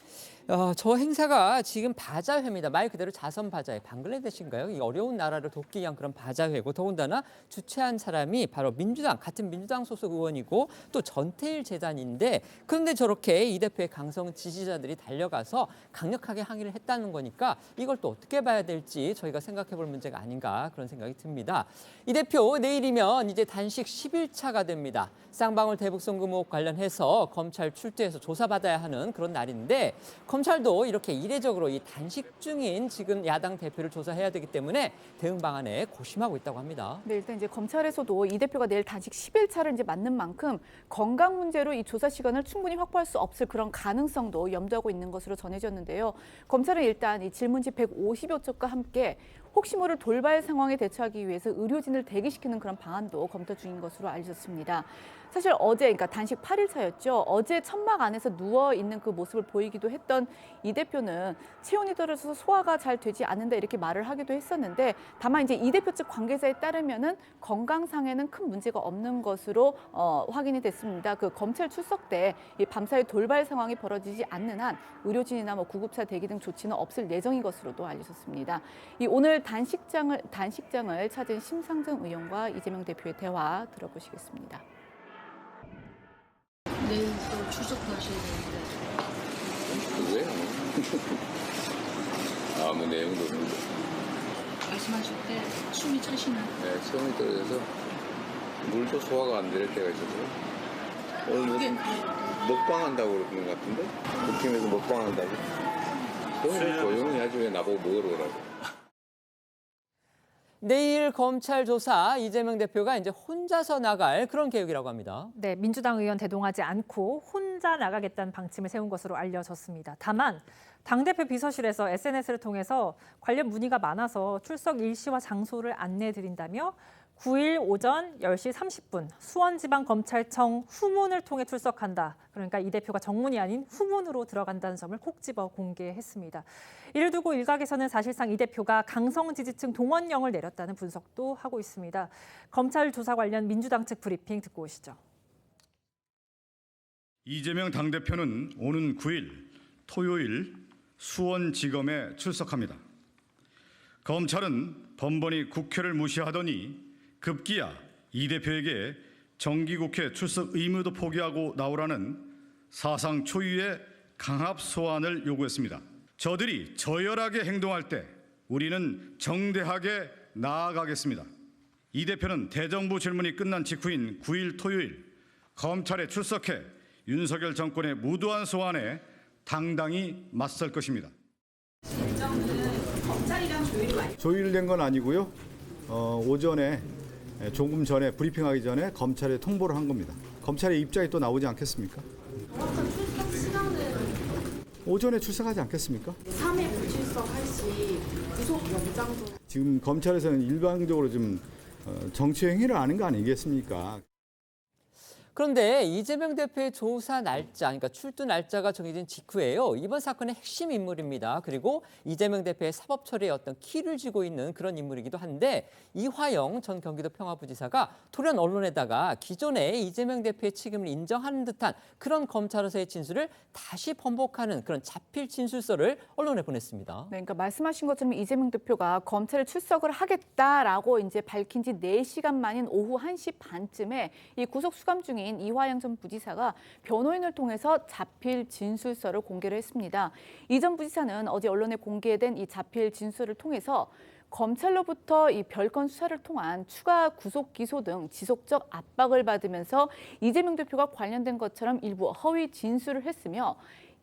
저 행사가 지금 바자회입니다. 말 그대로 자선 바자회. 방글라데시인가요? 이 어려운 나라를 돕기 위한 그런 바자회고 더군다나 주최한 사람이 바로 같은 민주당 소속 의원이고 또 전태일 재단인데 그런데 저렇게 이 대표의 강성 지지자들이 달려가서 강력하게 항의를 했다는 거니까 이걸 또 어떻게 봐야 될지 저희가 생각해 볼 문제가 아닌가 그런 생각이 듭니다. 이 대표 내일이면 이제 단식 10일차가 됩니다. 쌍방울 대북송금 의혹 관련해서 검찰 출두해서 조사받아야 하는 그런 날인데 검찰도 이렇게 이례적으로 이 단식 중인 지금 야당 대표를 조사해야 되기 때문에 대응 방안에 고심하고 있다고 합니다. 네, 일단 이제 검찰에서도 이 대표가 내일 단식 10일차를 이제 맞는 만큼 건강 문제로 이 조사 시간을 충분히 확보할 수 없을 그런 가능성도 염두하고 있는 것으로 전해졌는데요. 검찰은 일단 이 질문지 150여 쪽과 함께 혹시 모를 돌발 상황에 대처하기 위해서 의료진을 대기시키는 그런 방안도 검토 중인 것으로 알려졌습니다. 사실 어제, 그러니까 단식 8일차였죠. 어제 천막 안에서 누워있는 그 모습을 보이기도 했던 이 대표는 체온이 떨어져서 소화가 잘 되지 않는다 이렇게 말을 하기도 했었는데 다만 이제 이 대표 측 관계자에 따르면은 건강상에는 큰 문제가 없는 것으로 확인이 됐습니다. 그 검찰 출석 때 이 밤사이 돌발 상황이 벌어지지 않는 한 의료진이나 뭐 구급차 대기 등 조치는 없을 예정인 것으로도 알려졌습니다. 이 오늘 단식장을 찾은 심상정 의원과 이재명 대표의 대화 들어보시겠습니다. 내일 또 출석도 하셔야 되는데. 왜? 아무 내용도 없는데. 말씀하실 때 숨이 차시나요? 네, 처음에 떨어져서 물도 소화가 안 될 때가 있어서 오늘 무슨 먹방한다고 그러는 것 같은데? 국힘에서 먹방한다고? 그럼 조용히 하지 왜 나보고 먹으러 오라고. 내일 검찰 조사 이재명 대표가 이제 혼자서 나갈 그런 계획이라고 합니다. 네, 민주당 의원 대동하지 않고 혼자 나가겠다는 방침을 세운 것으로 알려졌습니다. 다만 당대표 비서실에서 SNS를 통해서 관련 문의가 많아서 출석 일시와 장소를 안내해드린다며 9일 오전 10시 30분 수원지방검찰청 후문을 통해 출석한다. 그러니까 이 대표가 정문이 아닌 후문으로 들어간다는 점을 콕 집어 공개했습니다. 이를 두고 일각에서는 사실상 이 대표가 강성 지지층 동원령을 내렸다는 분석도 하고 있습니다. 검찰 조사 관련 민주당 측 브리핑 듣고 오시죠. 이재명 당대표는 오는 9일 토요일 수원지검에 출석합니다. 검찰은 번번이 국회를 무시하더니 급기야 이 대표에게 정기국회 출석 의무도 포기하고 나오라는 사상 초유의 강압 소환을 요구했습니다. 저들이 저열하게 행동할 때 우리는 정대하게 나아가겠습니다. 이 대표는 대정부 질문이 끝난 직후인 9일 토요일 검찰에 출석해 윤석열 정권의 무도한 소환에 당당히 맞설 것입니다. 조율된 건 아니고요. 오전에 조금 전에 브리핑하기 전에 검찰에 통보를 한 겁니다. 검찰의 입장이 또 나오지 않겠습니까? 오전에 출석하지 않겠습니까? 3회 불출석할 시 구속 영장도. 지금 검찰에서는 일방적으로 좀 정치 행위를 하는 거 아니겠습니까? 그런데 이재명 대표의 조사 날짜, 그러니까 출두 날짜가 정해진 직후에요. 이번 사건의 핵심 인물입니다. 그리고 이재명 대표의 사법 처리에 어떤 키를 쥐고 있는 그런 인물이기도 한데 이화영 전 경기도 평화부지사가 토론 언론에다가 기존에 이재명 대표의 책임을 인정하는 듯한 그런 검찰에서의 진술을 다시 번복하는 그런 자필 진술서를 언론에 보냈습니다. 네, 그러니까 말씀하신 것처럼 이재명 대표가 검찰에 출석을 하겠다라고 이제 밝힌 지 4시간 만인 오후 1시 반쯤에 이 구속 수감 중인 이화영 전 부지사가 변호인을 통해서 자필 진술서를 공개를 했습니다. 이 전 부지사는 어제 언론에 공개된 이 자필 진술을 통해서 검찰로부터 이 별건 수사를 통한 추가 구속 기소 등 지속적 압박을 받으면서 이재명 대표가 관련된 것처럼 일부 허위 진술을 했으며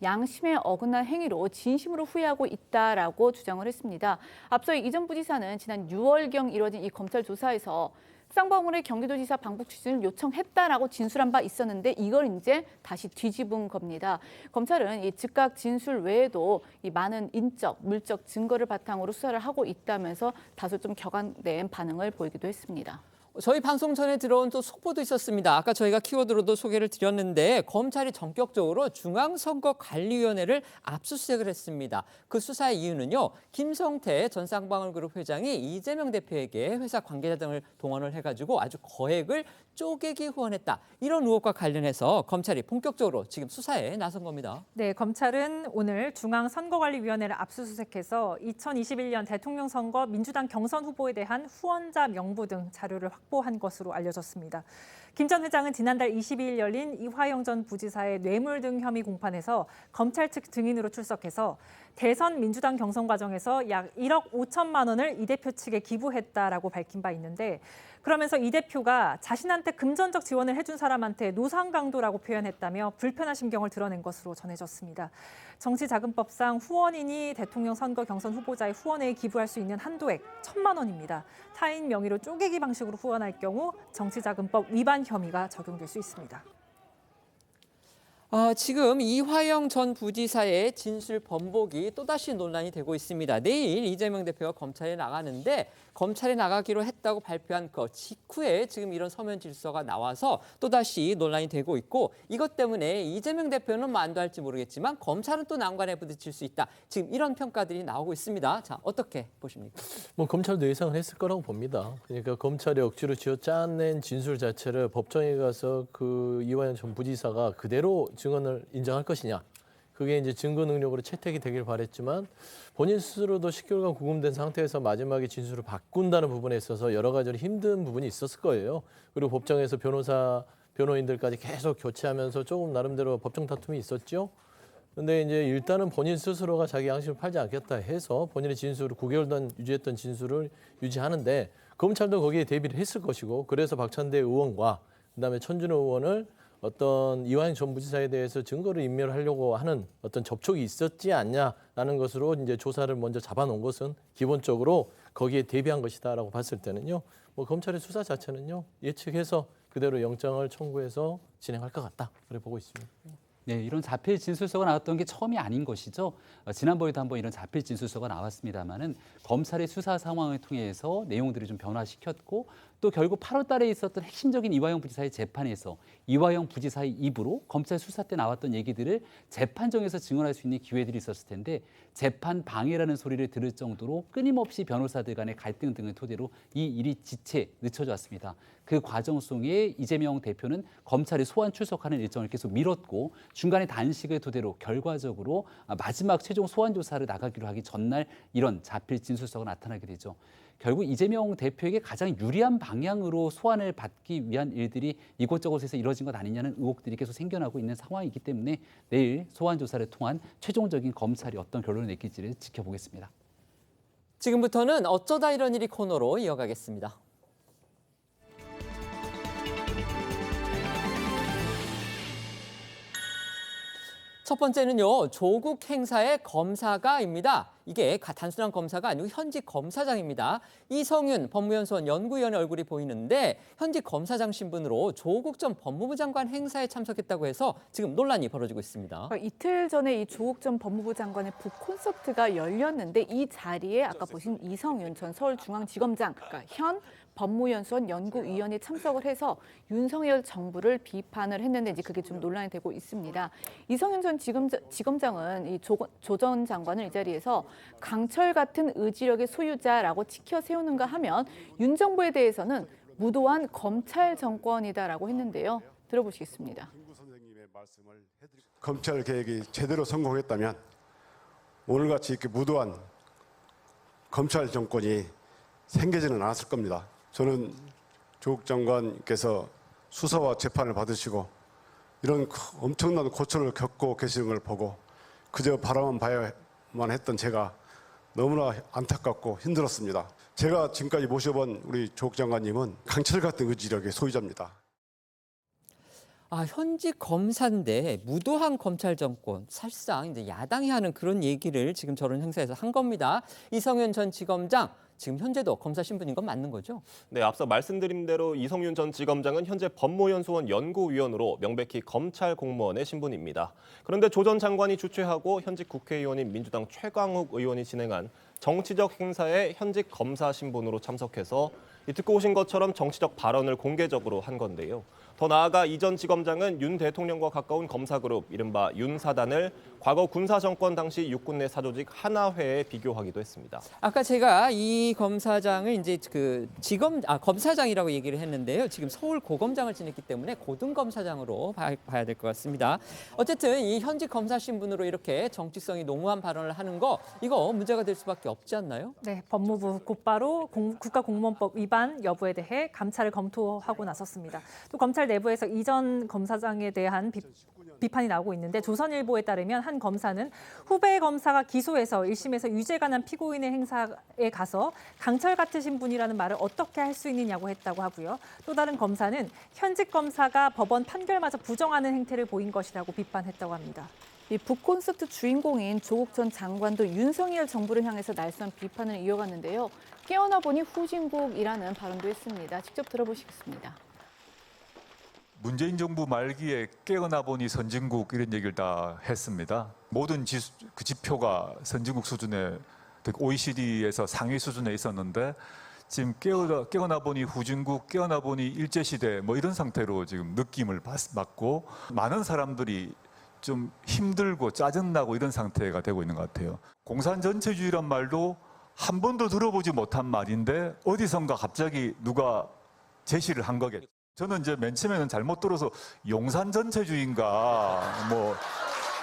양심에 어긋난 행위로 진심으로 후회하고 있다라고 주장을 했습니다. 앞서 이 전 부지사는 지난 6월경 이뤄진 이 검찰 조사에서 쌍방울의 경기도지사 방북 추진을 요청했다라고 진술한 바 있었는데 이걸 이제 다시 뒤집은 겁니다. 검찰은 이 즉각 진술 외에도 이 많은 인적, 물적 증거를 바탕으로 수사를 하고 있다면서 다소 좀 격앙된 반응을 보이기도 했습니다. 저희 방송 전에 들어온 또 속보도 있었습니다. 아까 저희가 키워드로도 소개를 드렸는데 검찰이 전격적으로 중앙선거관리위원회를 압수수색을 했습니다. 그 수사의 이유는요. 김성태 전 쌍방울그룹 회장이 이재명 대표에게 회사 관계자 등을 동원을 해가지고 아주 거액을 쪼개기 후원했다. 이런 의혹과 관련해서 검찰이 본격적으로 지금 수사에 나선 겁니다. 네, 검찰은 오늘 중앙선거관리위원회를 압수수색해서 2021년 대통령 선거 민주당 경선 후보에 대한 후원자 명부 등 자료를 확보한 것으로 알려졌습니다. 김 전 회장은 지난달 22일 열린 이화영 전 부지사의 뇌물 등 혐의 공판에서 검찰 측 증인으로 출석해서 대선 민주당 경선 과정에서 약 1억 5천만 원을 이 대표 측에 기부했다라고 밝힌 바 있는데 그러면서 이 대표가 자신한테 금전적 지원을 해준 사람한테 노상 강도라고 표현했다며 불편한 심경을 드러낸 것으로 전해졌습니다. 정치자금법상 후원인이 대통령 선거 경선 후보자의 후원에 기부할 수 있는 한도액 1,000만 원입니다. 타인 명의로 쪼개기 방식으로 후원할 경우 정치자금법 위반 혐의가 적용될 수 있습니다. 지금 이화영 전 부지사의 진술 번복이 또다시 논란이 되고 있습니다. 내일 이재명 대표가 검찰에 나가는데 검찰에 나가기로 했다고 발표한 그 직후에 지금 이런 서면 질서가 나와서 또다시 논란이 되고 있고 이것 때문에 이재명 대표는 만도할지 모르겠지만 검찰은 또 난관에 부딪힐 수 있다. 지금 이런 평가들이 나오고 있습니다. 자, 어떻게 보십니까? 뭐 검찰도 예상을 했을 거라고 봅니다. 그러니까 검찰이 억지로 쥐어짜낸 진술 자체를 법정에 가서 그 이화영 전 부지사가 그대로 증언을 인정할 것이냐. 그게 이제 증거 능력으로 채택이 되길 바랬지만 본인 스스로도 10개월간 구금된 상태에서 마지막에 진술을 바꾼다는 부분에 있어서 여러 가지로 힘든 부분이 있었을 거예요. 그리고 법정에서 변호인들까지 계속 교체하면서 조금 나름대로 법정 다툼이 있었죠. 근데 이제 일단은 본인 스스로가 자기 양심을 팔지 않겠다 해서 본인의 진술을 9개월 전 유지했던 진술을 유지하는데 검찰도 거기에 대비를 했을 것이고 그래서 박찬대 의원과 그다음에 천준호 의원을 어떤 이화영 전 부지사에 대해서 증거를 인멸하려고 하는 어떤 접촉이 있었지 않냐라는 것으로 이제 조사를 먼저 잡아놓은 것은 기본적으로 거기에 대비한 것이다라고 봤을 때는요. 뭐 검찰의 수사 자체는요 예측해서 그대로 영장을 청구해서 진행할 것 같다 그래 보고 있습니다. 네, 이런 자필 진술서가 나왔던 게 처음이 아닌 것이죠. 지난번에도 한번 이런 자필 진술서가 나왔습니다만은 검찰의 수사 상황을 통해서 내용들을 좀 변화시켰고 또 결국 8월 달에 있었던 핵심적인 이화영 부지사의 재판에서 이화영 부지사의 입으로 검찰 수사 때 나왔던 얘기들을 재판정에서 증언할 수 있는 기회들이 있었을 텐데 재판 방해라는 소리를 들을 정도로 끊임없이 변호사들 간의 갈등 등을 토대로 이 일이 지체 늦춰져 왔습니다. 그 과정 속에 이재명 대표는 검찰이 소환 출석하는 일정을 계속 미뤘고 중간에 단식을 토대로 결과적으로 마지막 최종 소환 조사를 나가기로 하기 전날 이런 자필 진술서가 나타나게 되죠. 결국 이재명 대표에게 가장 유리한 방향으로 소환을 받기 위한 일들이 이곳저곳에서 이뤄진 것 아니냐는 의혹들이 계속 생겨나고 있는 상황이기 때문에 내일 소환 조사를 통한 최종적인 검찰이 어떤 결론을 내릴지를 지켜보겠습니다. 지금부터는 어쩌다 이런 일이 코너로 이어가겠습니다. 첫 번째는요, 조국 행사의 검사가입니다. 이게 단순한 검사가 아니고 현직 검사장입니다. 이성윤 법무연수원 연구위원의 얼굴이 보이는데 현직 검사장 신분으로 조국 전 법무부 장관 행사에 참석했다고 해서 지금 논란이 벌어지고 있습니다. 이틀 전에 이 조국 전 법무부 장관의 북콘서트가 열렸는데 이 자리에 아까 보신 이성윤 전 서울중앙지검장, 그러니까 현 법무연수원 연구위원이 참석을 해서 윤석열 정부를 비판을 했는데 이제 그게 좀 논란이 되고 있습니다. 이성윤 전 지검장은 이 조 전 장관을 이 자리에서 강철 같은 의지력의 소유자라고 치켜 세우는가 하면 윤 정부에 대해서는 무도한 검찰 정권이다라고 했는데요. 들어보시겠습니다. 검찰 개혁이 제대로 성공했다면 오늘같이 이렇게 무도한 검찰 정권이 생기지는 않았을 겁니다. 저는 조국 장관께서 수사와 재판을 받으시고 이런 엄청난 고초를 겪고 계시는 걸 보고 그저 바라만 봐야만 했던 제가 너무나 안타깝고 힘들었습니다. 제가 지금까지 모셔본 우리 조국 장관님은 강철 같은 의지력의 소유자입니다. 현직 검사인데 무도한 검찰 정권, 사실상 이제 야당이 하는 그런 얘기를 지금 저런 행사에서 한 겁니다. 이성윤 전 지검장, 지금 현재도 검사 신분인 건 맞는 거죠? 네, 앞서 말씀드린 대로 이성윤 전 지검장은 현재 법무연수원 연구위원으로 명백히 검찰 공무원의 신분입니다. 그런데 조 전 장관이 주최하고 현직 국회의원인 민주당 최광욱 의원이 진행한 정치적 행사에 현직 검사 신분으로 참석해서 듣고 오신 것처럼 정치적 발언을 공개적으로 한 건데요. 더 나아가 이 전 지검장은 윤 대통령과 가까운 검사그룹 이른바 윤사단을 과거 군사 정권 당시 육군 내 사조직 하나회에 비교하기도 했습니다. 아까 제가 이 검사장을 이제 검사장이라고 얘기를 했는데요. 지금 서울 고검장을 지냈기 때문에 고등검사장으로 봐야 될 것 같습니다. 어쨌든 이 현직 검사 신분으로 이렇게 정치성이 농후한 발언을 하는 거 이거 문제가 될 수밖에 없지 않나요? 네, 법무부 곧바로 국가공무원법 위반 여부에 대해 감찰을 검토하고 나섰습니다. 또 검찰 내부에서 이전 검사장에 대한 비판이 나오고 있는데 조선일보에 따르면 한 검사는 후배 검사가 기소해서 1심에서 유죄가 난 피고인의 행사에 가서 강철 같으신 분이라는 말을 어떻게 할 수 있느냐고 했다고 하고요. 또 다른 검사는 현직 검사가 법원 판결마저 부정하는 행태를 보인 것이라고 비판했다고 합니다. 이 북콘서트 주인공인 조국 전 장관도 윤석열 정부를 향해서 날선 비판을 이어갔는데요. 깨어나 보니 후진국이라는 발언도 했습니다. 직접 들어보시겠습니다. 문재인 정부 말기에 깨어나 보니 선진국 이런 얘기를 다 했습니다. 모든 지표가 선진국 수준의 OECD에서 상위 수준에 있었는데 지금 깨어나 보니 후진국, 깨어나 보니 일제시대 뭐 이런 상태로 지금 느낌을 받고 많은 사람들이 좀 힘들고 짜증나고 이런 상태가 되고 있는 것 같아요. 공산 전체주의란 말도 한 번도 들어보지 못한 말인데 어디선가 갑자기 누가 제시를 한 거겠죠. 저는 이제 맨 처음에는 잘못 들어서 용산 전체주의인가 뭐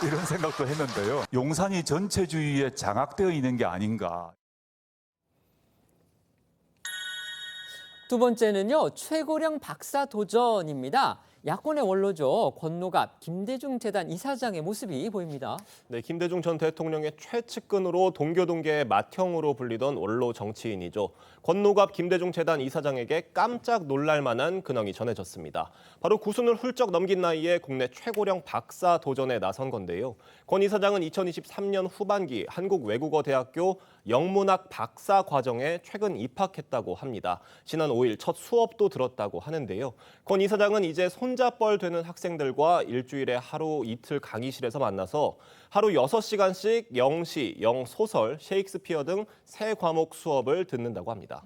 이런 생각도 했는데요. 용산이 전체주의에 장악되어 있는 게 아닌가. 두 번째는요, 최고령 박사 도전입니다. 야권의 원로죠. 권노갑 김대중 재단 이사장의 모습이 보입니다. 네, 김대중 전 대통령의 최측근으로 동교동계의 맏형으로 불리던 원로 정치인이죠. 권노갑 김대중 재단 이사장에게 깜짝 놀랄 만한 근황이 전해졌습니다. 바로 구순을 훌쩍 넘긴 나이에 국내 최고령 박사 도전에 나선 건데요. 권 이사장은 2023년 후반기 한국외국어대학교 영문학 박사 과정에 최근 입학했다고 합니다. 지난 5일 첫 수업도 들었다고 하는데요. 권 이사장은 이제 손잡벌 되는 학생들과 일주일에 하루 이틀 강의실에서 만나서 하루 6시간씩 영시, 영소설, 셰익스피어 등 세 과목 수업을 듣는다고 합니다.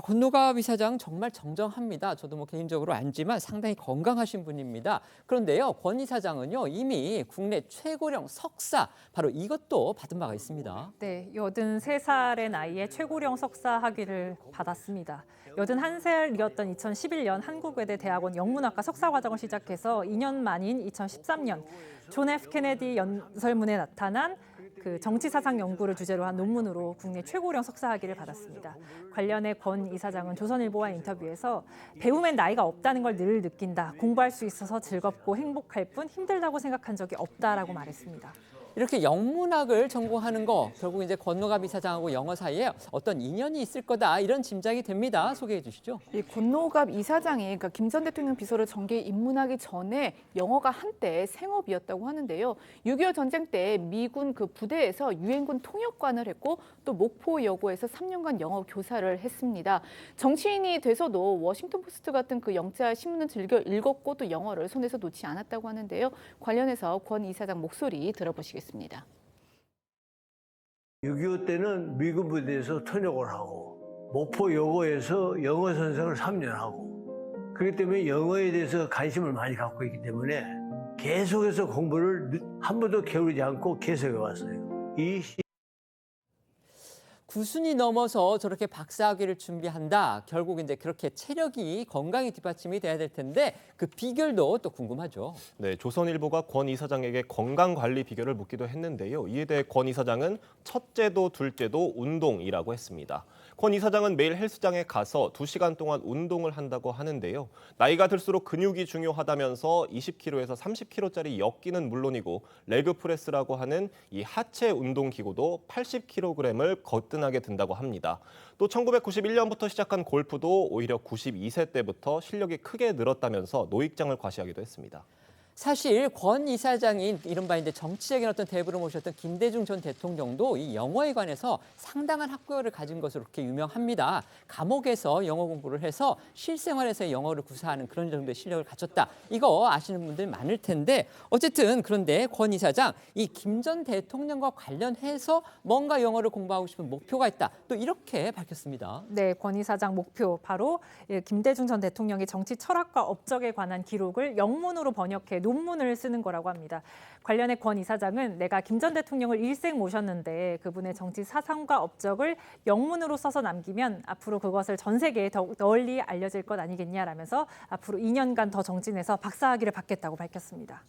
권노갑 이사장 정말 정정합니다. 저도 뭐 개인적으로 알지만 상당히 건강하신 분입니다. 그런데요, 권 이사장은요 이미 국내 최고령 석사 바로 이것도 받은 바가 있습니다. 네, 83살의 나이에 최고령 석사 학위를 받았습니다. 81살이었던 2011년 한국외대 대학원 영문학과 석사 과정을 시작해서 2년 만인 2013년 존 F 케네디 연설문에 나타난 그 정치사상 연구를 주제로 한 논문으로 국내 최고령 석사 학위를 받았습니다. 관련해 권 이사장은 조선일보와 인터뷰에서 배움엔 나이가 없다는 걸 늘 느낀다. 공부할 수 있어서 즐겁고 행복할 뿐 힘들다고 생각한 적이 없다라고 말했습니다. 이렇게 영문학을 전공하는 거 결국 이제 권노갑 이사장하고 영어 사이에 어떤 인연이 있을 거다 이런 짐작이 됩니다. 소개해 주시죠. 이 권노갑 이사장이 그러니까 김 전 대통령 비서를 정계에 입문하기 전에 영어가 한때 생업이었다고 하는데요. 6.25 전쟁 때 미군 그 부대에서 유엔군 통역관을 했고 또 목포 여고에서 3년간 영어 교사를 했습니다. 정치인이 돼서도 워싱턴 포스트 같은 그 영자 신문을 즐겨 읽었고 또 영어를 손에서 놓지 않았다고 하는데요. 관련해서 권 이사장 목소리 들어보시겠습니다. 6.25 때는 미군 부대에서 통역을 하고 목포 여고에서 영어 선생을 3년 하고 그렇기 때문에 영어에 대해서 관심을 많이 갖고 있기 때문에 계속해서 공부를 한 번도 게으르지 않고 계속해 왔어요. 구순이 넘어서 저렇게 박사학위를 준비한다. 결국 이제 그렇게 체력이 건강이 뒷받침이 돼야 될 텐데 그 비결도 또 궁금하죠. 네, 조선일보가 권 이사장에게 건강 관리 비결을 묻기도 했는데요. 이에 대해 권 이사장은 첫째도 둘째도 운동이라고 했습니다. 권 이사장은 매일 헬스장에 가서 2시간 동안 운동을 한다고 하는데요. 나이가 들수록 근육이 중요하다면서 20kg에서 30kg짜리 역기는 물론이고 레그프레스라고 하는 이 하체 운동 기구도 80kg을 거뜬하게 든다고 합니다. 또 1991년부터 시작한 골프도 오히려 92세 때부터 실력이 크게 늘었다면서 노익장을 과시하기도 했습니다. 사실 권 이사장인 이른바 이제 정치적인 어떤 대부를 모셨던 김대중 전 대통령도 이 영어에 관해서 상당한 학구열을 가진 것으로 그렇게 유명합니다. 감옥에서 영어 공부를 해서 실생활에서 영어를 구사하는 그런 정도의 실력을 갖췄다. 이거 아시는 분들 많을 텐데 어쨌든 그런데 권 이사장 이 김 전 대통령과 관련해서 뭔가 영어를 공부하고 싶은 목표가 있다. 또 이렇게 밝혔습니다. 네, 권 이사장 목표 바로 김대중 전 대통령의 정치 철학과 업적에 관한 기록을 영문으로 번역해 논문을 쓰는 거라고 합니다. 관련해 권 이사장은 내가 김 전 대통령을 일생 모셨는데 그분의 정치 사상과 업적을 영문으로 써서 남기면 앞으로 그것을 전 세계에 더욱 널리 알려질 것 아니겠냐라면서 앞으로 2년간 더 정진해서 박사학위를 받겠다고 밝혔습니다.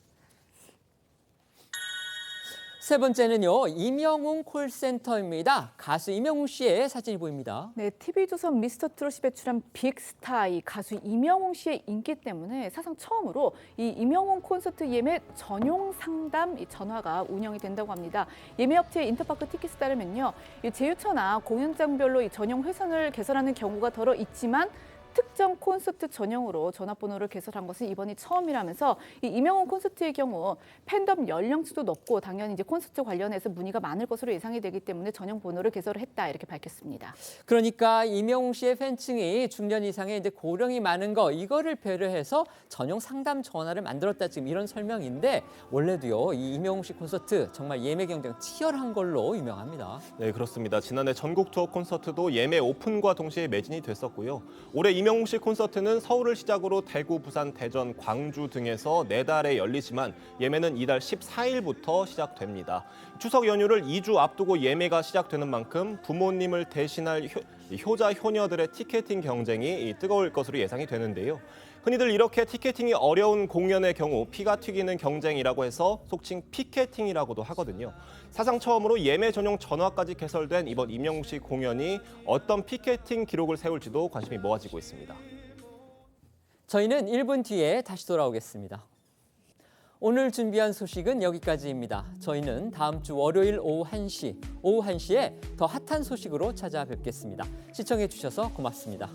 세 번째는요, 이명웅 콜센터입니다. 가수 이명웅 씨의 사진이 보입니다. 네, TV조선 미스터트롯이 배출한 빅스타 이 가수 이명웅 씨의 인기 때문에 사상 처음으로 이 이명웅 콘서트 예매 전용 상담 전화가 운영이 된다고 합니다. 예매업체 인터파크 티켓에 따르면요, 제휴처나 공연장별로 이 전용 회선을 개설하는 경우가 더러 있지만 특정 콘서트 전용으로 전화번호를 개설한 것은 이번이 처음이라면서 이 이명웅 콘서트의 경우 팬덤 연령층도 높고 당연히 이제 콘서트 관련해서 문의가 많을 것으로 예상이 되기 때문에 전용 번호를 개설을 했다 이렇게 밝혔습니다. 그러니까 이명웅 씨의 팬층이 중년 이상의 이제 고령이 많은 거 이거를 배려해서 전용 상담 전화를 만들었다 지금 이런 설명인데 원래도요 이 이명웅 씨 콘서트 정말 예매 경쟁 치열한 걸로 유명합니다. 네, 그렇습니다. 지난해 전국 투어 콘서트도 예매 오픈과 동시에 매진이 됐었고요. 올해 이명웅 씨 콘서트는 서울을 시작으로 대구, 부산, 대전, 광주 등에서 4달에 열리지만 예매는 이달 14일부터 시작됩니다. 추석 연휴를 2주 앞두고 예매가 시작되는 만큼 부모님을 대신할 효자, 효녀들의 티켓팅 경쟁이 뜨거울 것으로 예상이 되는데요. 흔히들 이렇게 티켓팅이 어려운 공연의 경우 피가 튀기는 경쟁이라고 해서 속칭 피켓팅이라고도 하거든요. 사상 처음으로 예매 전용 전화까지 개설된 이번 이명웅 씨 공연이 어떤 피켓팅 기록을 세울지도 관심이 모아지고 있습니다. 저희는 1분 뒤에 다시 돌아오겠습니다. 오늘 준비한 소식은 여기까지입니다. 저희는 다음 주 월요일 오후 1시에 더 핫한 소식으로 찾아뵙겠습니다. 시청해 주셔서 고맙습니다.